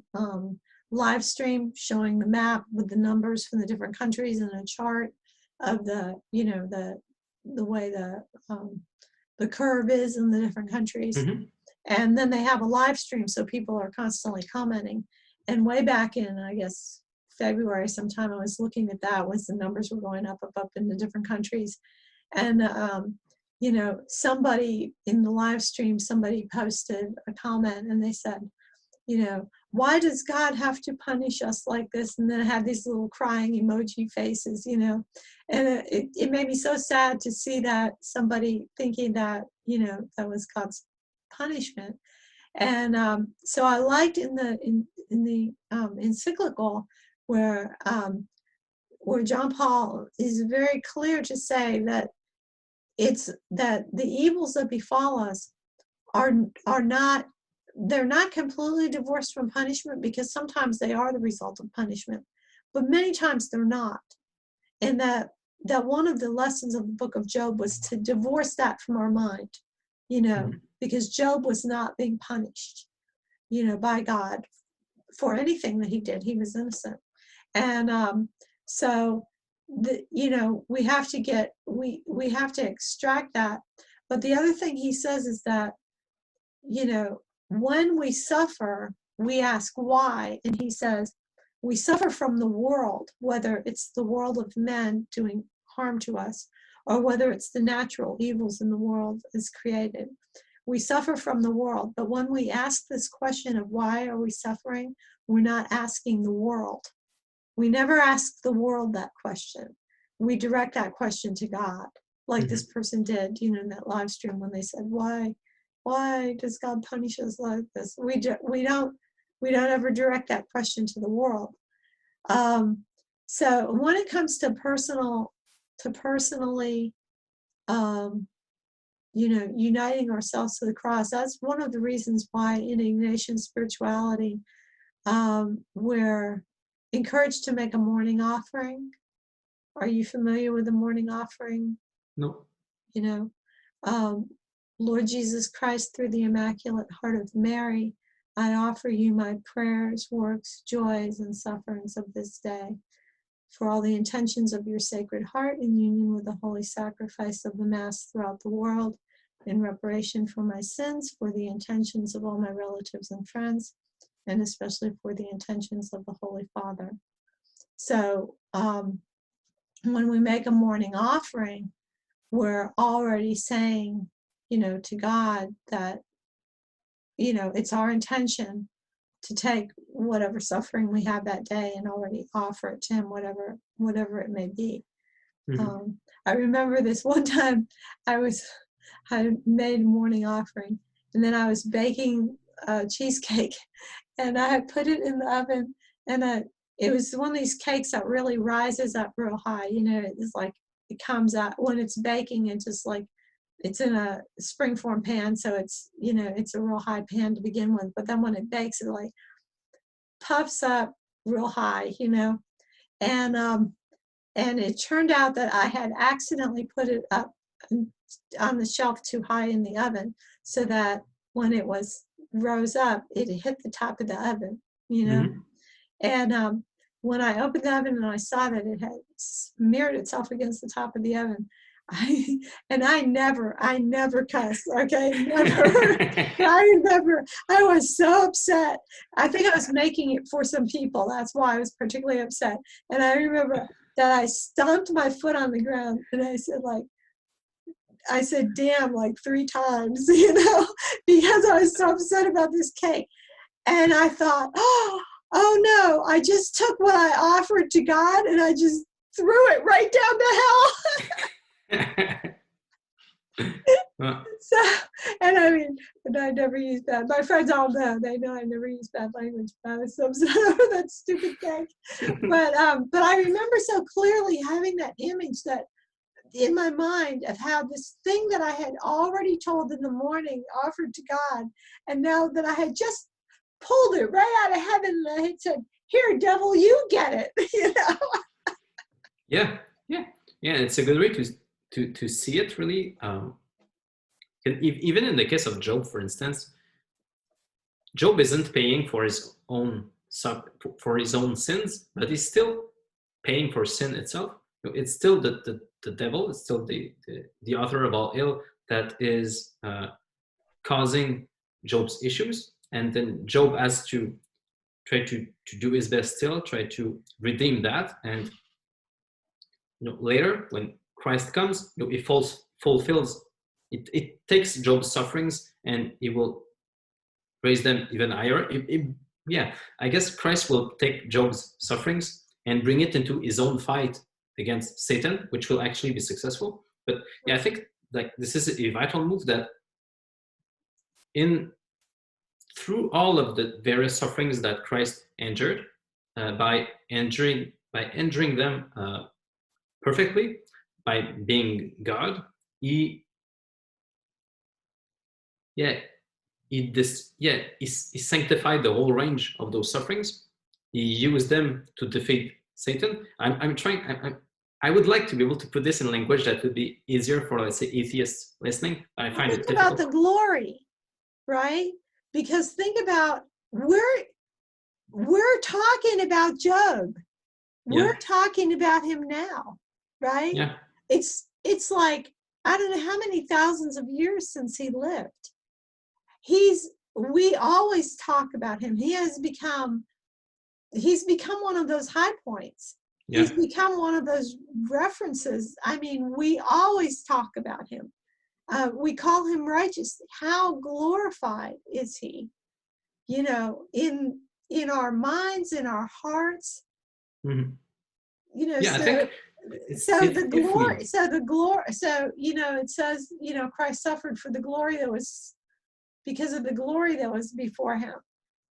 live stream showing the map with the numbers from the different countries and a chart of the way the curve is in the different countries. Mm-hmm. And then they have a live stream, so people are constantly commenting. And way back in, I guess, February sometime, I was looking at that once the numbers were going up in the different countries. And, somebody in the live stream, somebody posted a comment, and they said, why does God have to punish us like this? And then I had these little crying emoji faces, you know, and it made me so sad to see that somebody thinking that, you know, that was God's punishment. And so I liked in the encyclical where John Paul is very clear to say that it's that the evils that befall us are not, they're not completely divorced from punishment, because sometimes they are the result of punishment, but many times they're not. And that one of the lessons of the book of Job was to divorce that from our mind, you know, because Job was not being punished, you know, by God for anything that he did. He was innocent. And so you know, we have to extract that. But the other thing he says is that, you know, when we suffer, we ask why. And he says, we suffer from the world, whether it's the world of men doing harm to us, or whether it's the natural evils in the world as created. We suffer from the world, but when we ask this question of why are we suffering, we're not asking the world. We never ask the world that question. We direct that question to God, like this person did, you know, in that live stream when they said, why does God punish us like this? We don't ever direct that question to the world. So when it comes to personally, you know, uniting ourselves to the cross, that's one of the reasons why in Ignatian spirituality, we're encouraged to make a morning offering. Are you familiar with the morning offering? No. You know, Lord Jesus Christ, through the Immaculate Heart of Mary, I offer you my prayers, works, joys, and sufferings of this day, for all the intentions of your Sacred Heart in union with the holy sacrifice of the Mass throughout the world, in reparation for my sins, for the intentions of all my relatives and friends, and especially for the intentions of the Holy Father. So when we make a morning offering, we're already saying, you know, to God that, you know, it's our intention to take whatever suffering we have that day and already offer it to him, whatever it may be. I remember this one time I made a morning offering, and then I was baking cheesecake, and I had put it in the oven, and it was one of these cakes that really rises up real high. You know, it's like it comes out when it's baking, and just like it's in a springform pan, so it's, you know, it's a real high pan to begin with, but then when it bakes, it like puffs up real high, you know, and it turned out that I had accidentally put it up on the shelf too high in the oven, so that when it rose up, it hit the top of the oven, you know. And when I opened the oven and I saw that it had smeared itself against the top of the oven, I never cuss, okay, never. I was so upset. I think I was making it for some people. That's why I was particularly upset. And I remember that I stomped my foot on the ground, and I said, damn, like 3 times, you know, because I was so upset about this cake. And I thought, oh no, I just took what I offered to God and I just threw it right down to hell. So, and I mean, and I never use bad. My friends all know, they know I never use bad language, but I was so upset over that stupid cake. But I remember so clearly having that image that in my mind of how this thing that I had already told in the morning offered to God, and now that I had just pulled it right out of heaven, and I had said, "Here, devil, you get it," you know. Yeah. It's a good way to see it, really. Even in the case of Job, for instance, Job isn't paying for his own sins, but he's still paying for sin itself. It's still the devil. It's still the author of all ill that is causing Job's issues, and then Job has to try to do his best, still try to redeem that, and later when Christ comes, he fulfills it. It takes Job's sufferings and he will raise them even higher. He yeah, I guess Christ will take Job's sufferings and bring it into his own fight against Satan, which will actually be successful. But yeah, I think like this is a vital move that in through all of the various sufferings that Christ endured, by enduring them perfectly, by being God, he yeah he sanctified the whole range of those sufferings. He used them to defeat Satan. I'm trying. I would like to be able to put this in language that would be easier for, let's say, atheists listening. I Well, find think it about difficult. the glory, right? Because think about we're talking about Job. Yeah, We're talking about him now, right? yeah, It's like I don't know how many thousands of years since he lived. We always talk about him. He's become one of those high points. He's yeah, become one of those references. I mean, we always talk about him. We call him righteous. How glorified is he? In our minds, in our hearts. mhm. Yeah. I So think it's if we it says, Christ suffered for the glory that was because of the glory that was before him.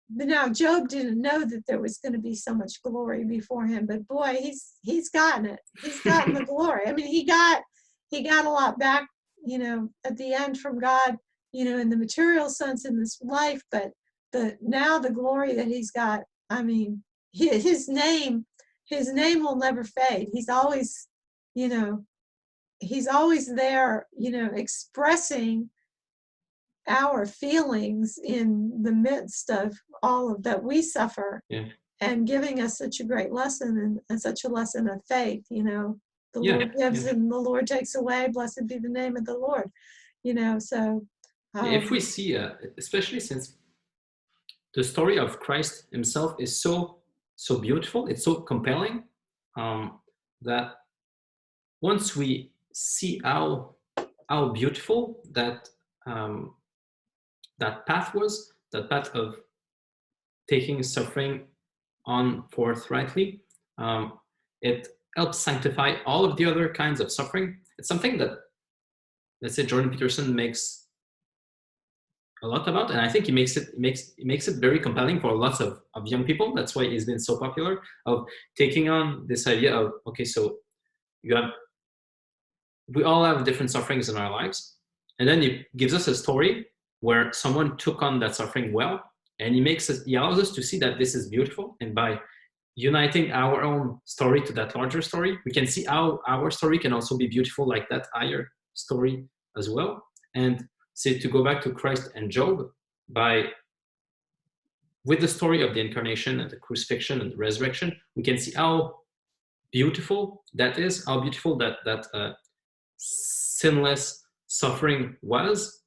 But now Job didn't know that there was going to be so much glory before him, but boy, he's gotten it. He's gotten the glory. I mean, he got a lot back, at the end from God, in the material sense in this life, but now the glory that he's got, I mean, his name will never fade. You know, he's always there, expressing our feelings in the midst of all of that we suffer, yeah, and giving us such a great lesson, and such a lesson of faith. The yeah, Lord gives yeah. and the Lord takes away. Blessed be the name of the Lord. So If we um, see, especially since the story of Christ himself is so beautiful, it's so compelling, that once we see how beautiful um, that path was, that path of taking suffering on forthrightly, um, it helps sanctify all of the other kinds of suffering. It's something that, let's say, Jordan Peterson makes a lot about, and I think he makes it very compelling for lots of young people. That's why he's been so popular, of taking on this idea of, okay, so you have we all have different sufferings in our lives, and then he gives us a story where someone took on that suffering well, and he allows us to see that this is beautiful, and by uniting our own story to that larger story, we can see how our story can also be beautiful like that higher story as well. And say, to go back to Christ and Job, by with the story of the incarnation and the crucifixion and the resurrection, we can see how beautiful that is, how beautiful that sinless suffering was.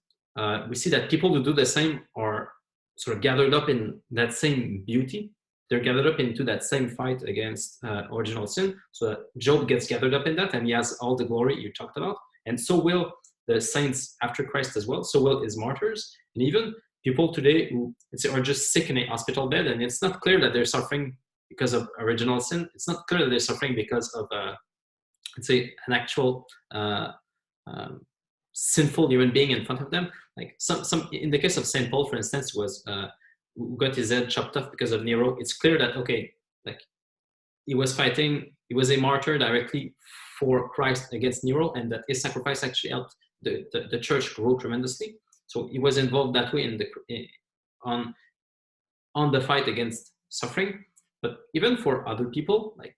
We see that people who do the same are sort of gathered up in that same beauty. They're gathered up into that same fight against original sin. So that Job gets gathered up in that, and he has all the glory you talked about. And so will the saints after Christ as well. So will his martyrs, and even people today who are just sick in a hospital bed, and it's not clear that they're suffering because of original sin. It's not clear that they're suffering because of let's say an actual um, sinful human being in front of them. Like some in the case of Saint Paul, for instance, was who got his head chopped off because of Nero. It's clear that, okay, like he was fighting, he was a martyr directly for Christ against Nero, and that his sacrifice actually helped the church grow tremendously. So he was involved that way on on the fight against suffering. But even for other people, like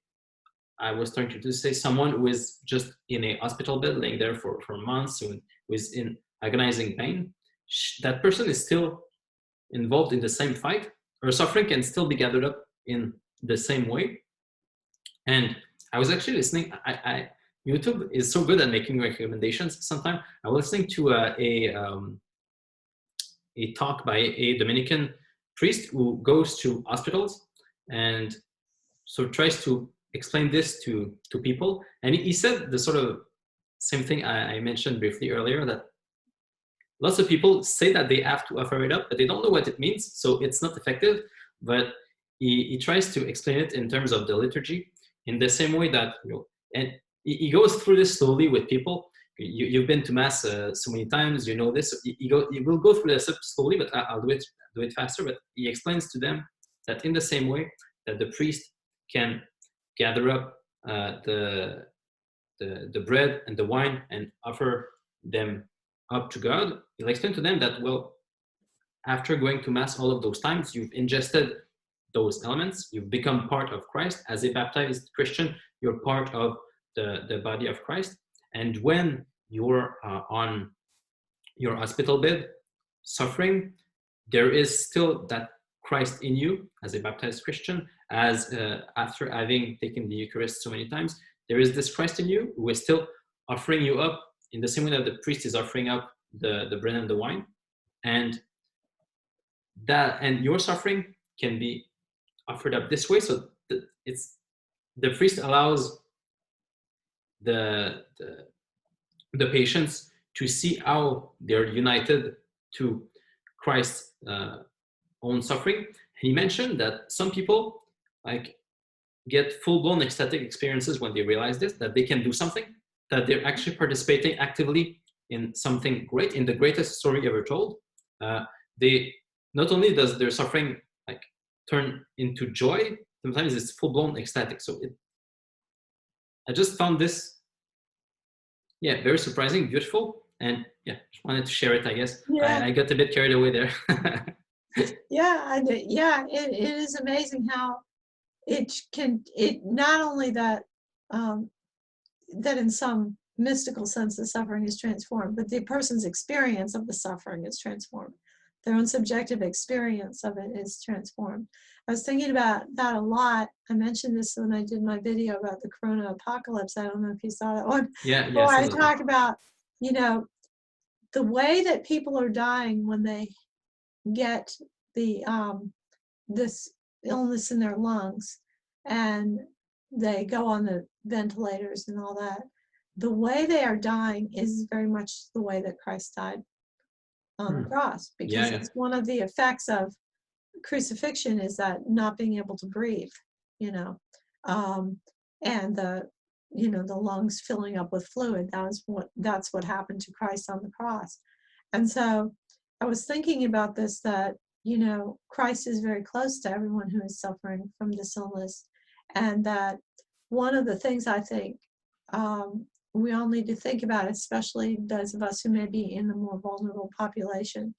I was trying to say, someone who is just in a hospital bed, laying there for months, who is in agonizing pain, that person is still involved in the same fight. Her suffering can still be gathered up in the same way. And I was actually listening. YouTube is so good at making recommendations. Sometimes I was listening to a talk by a Dominican priest who goes to hospitals and so tries to explain this to people. And he said the sort of same thing I mentioned briefly earlier, that lots of people say that they have to offer it up, but they don't know what it means, so it's not effective. but he tries to explain it in terms of the liturgy in the same way that, and he goes through this slowly with people. You've been to mass so many times, you know this. He will go through this slowly, but I'll do it faster. But he explains to them that in the same way that the priest can gather up the bread and the wine and offer them up to God, he'll explain to them that, well, after going to mass all of those times, you've ingested those elements, you've become part of Christ. As a baptized Christian, you're part of the body of Christ. And when you're on your hospital bed suffering, there is still that Christ in you as a baptized Christian, as after having taken the Eucharist so many times, there is this Christ in you who is still offering you up in the same way that the priest is offering up the bread and the wine. And your suffering can be offered up this way. So the priest allows the patients to see how they're united to Christ's own suffering. He mentioned that some people like get full-blown ecstatic experiences when they realize this, that they can do something, that they're actually participating actively in something great, in the greatest story ever told. They not only does their suffering like turn into joy, sometimes it's full-blown ecstatic. So I just found this, very surprising, beautiful, and just wanted to share it. I guess Yeah. I got a bit carried away there. It is amazing how it not only that that in some mystical sense the suffering is transformed, but the person's experience of the suffering is transformed. Their own subjective experience of it is transformed. I was thinking about that a lot. I mentioned this when I did my video about the Corona apocalypse. I don't know if you saw that one. Yeah, Where I absolutely. talk about, the way that people are dying when they get the this illness in their lungs and they go on the ventilators and all that. The way they are dying is very much the way that Christ died on the cross, because Yeah. it's one of the effects of crucifixion is that not being able to breathe, you know, and the lungs filling up with fluid. That's what happened to Christ on the cross. And so I was thinking about this, that Christ is very close to everyone who is suffering from this illness, and that one of the things I think we all need to think about, especially those of us who may be in the more vulnerable population,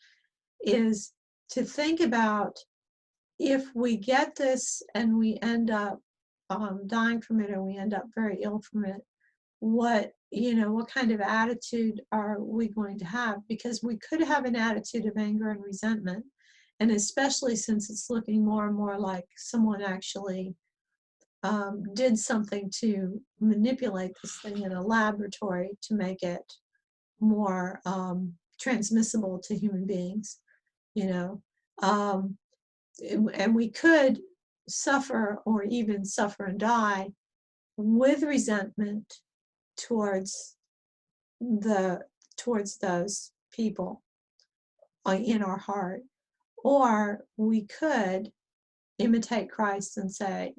is to think about, if we get this and we end up dying from it, or we end up very ill from it, what kind of attitude are we going to have? Because we could have an attitude of anger and resentment, and especially since it's looking more and more like someone actually did something to manipulate this thing in a laboratory to make it more transmissible to human beings, and we could suffer, or even suffer and die with resentment towards those people in our heart. Or we could imitate Christ and say,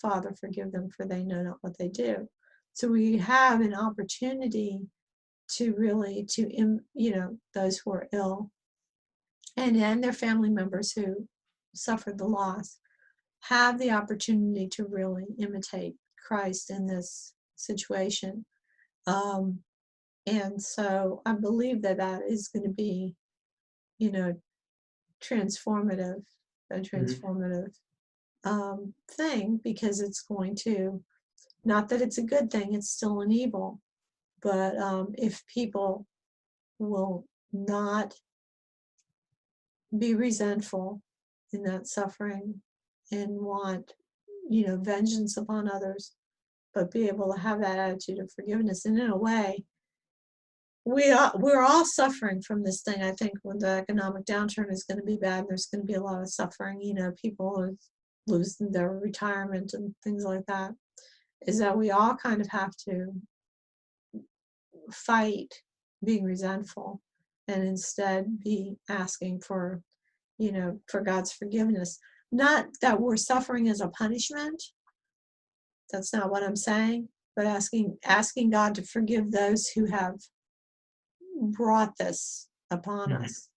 Father, forgive them, for they know not what they do. So we have an opportunity to really, those who are ill and their family members who suffered the loss, have the opportunity to really imitate Christ in this situation. And so I believe that is going to be, transformative, a transformative thing, because it's going to, not that it's a good thing, it's still an evil, but if people will not be resentful in that suffering and want, vengeance upon others, but be able to have that attitude of forgiveness. And in a way, we're all suffering from this thing. I think when the economic downturn is going to be bad, there's going to be a lot of suffering. People lose their retirement and things like that. Is that we all kind of have to fight being resentful, and instead be asking for, for God's forgiveness. not that we're suffering as a punishment. That's not what I'm saying, but asking God to forgive those who have brought this upon Mhm. us.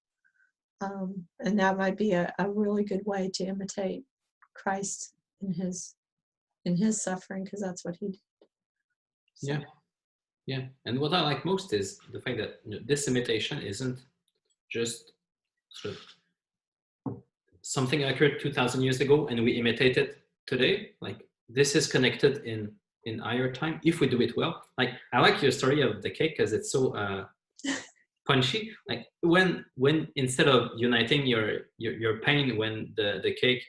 And that might be a really good way to imitate Christ in his suffering, because that's what he did. So, Yeah, yeah. And what I like most is the fact that this imitation isn't just sort of something occurred 2,000 years ago and we imitate it today. Like this is connected in our time if we do it well. Like I like your story of the cake because it's so punchy. Like when instead of uniting your pain when the cake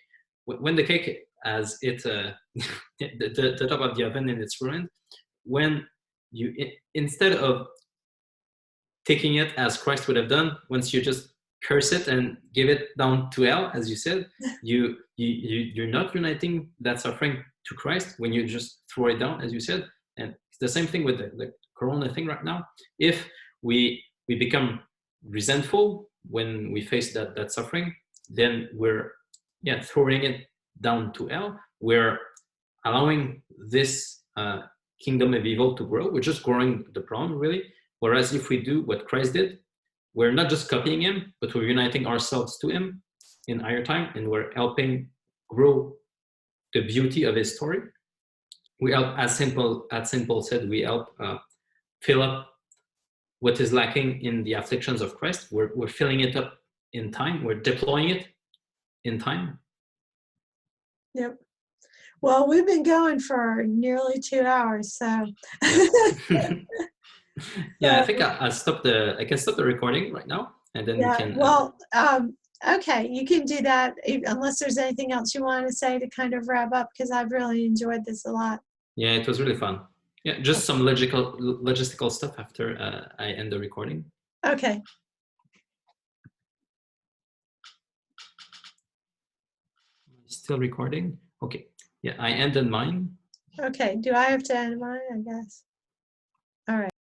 when the cake has it the top of the oven and it's ruined, when you instead of taking it as Christ would have done, once you just curse it and give it down to hell, as you said, you're not uniting that suffering to Christ when you just throw it down, as you said. And it's the same thing with the Corona thing right now. If we become resentful when we face that suffering, then we're throwing it down to hell. We're allowing this kingdom of evil to grow. We're just growing the problem, really. Whereas if we do what Christ did, we're not just copying him, but we're uniting ourselves to him in our time, and we're helping grow the beauty of his story. We help, as Saint Paul said, we help fill up what is lacking in the afflictions of Christ. We're filling it up in time. We're deploying it in time. yep. Well, we've been going for nearly 2 hours, so. Yeah, I think I stop I can stop the recording right now, and then we Yeah, can. well, okay, you can do that unless there's anything else you want to say to kind of wrap up, because I've really enjoyed this a lot. Yeah, it was really fun. Yeah, just some logistical stuff after I end the recording. Okay. Still recording? Okay. Yeah, I ended mine. Okay. Do I have to end mine? I guess.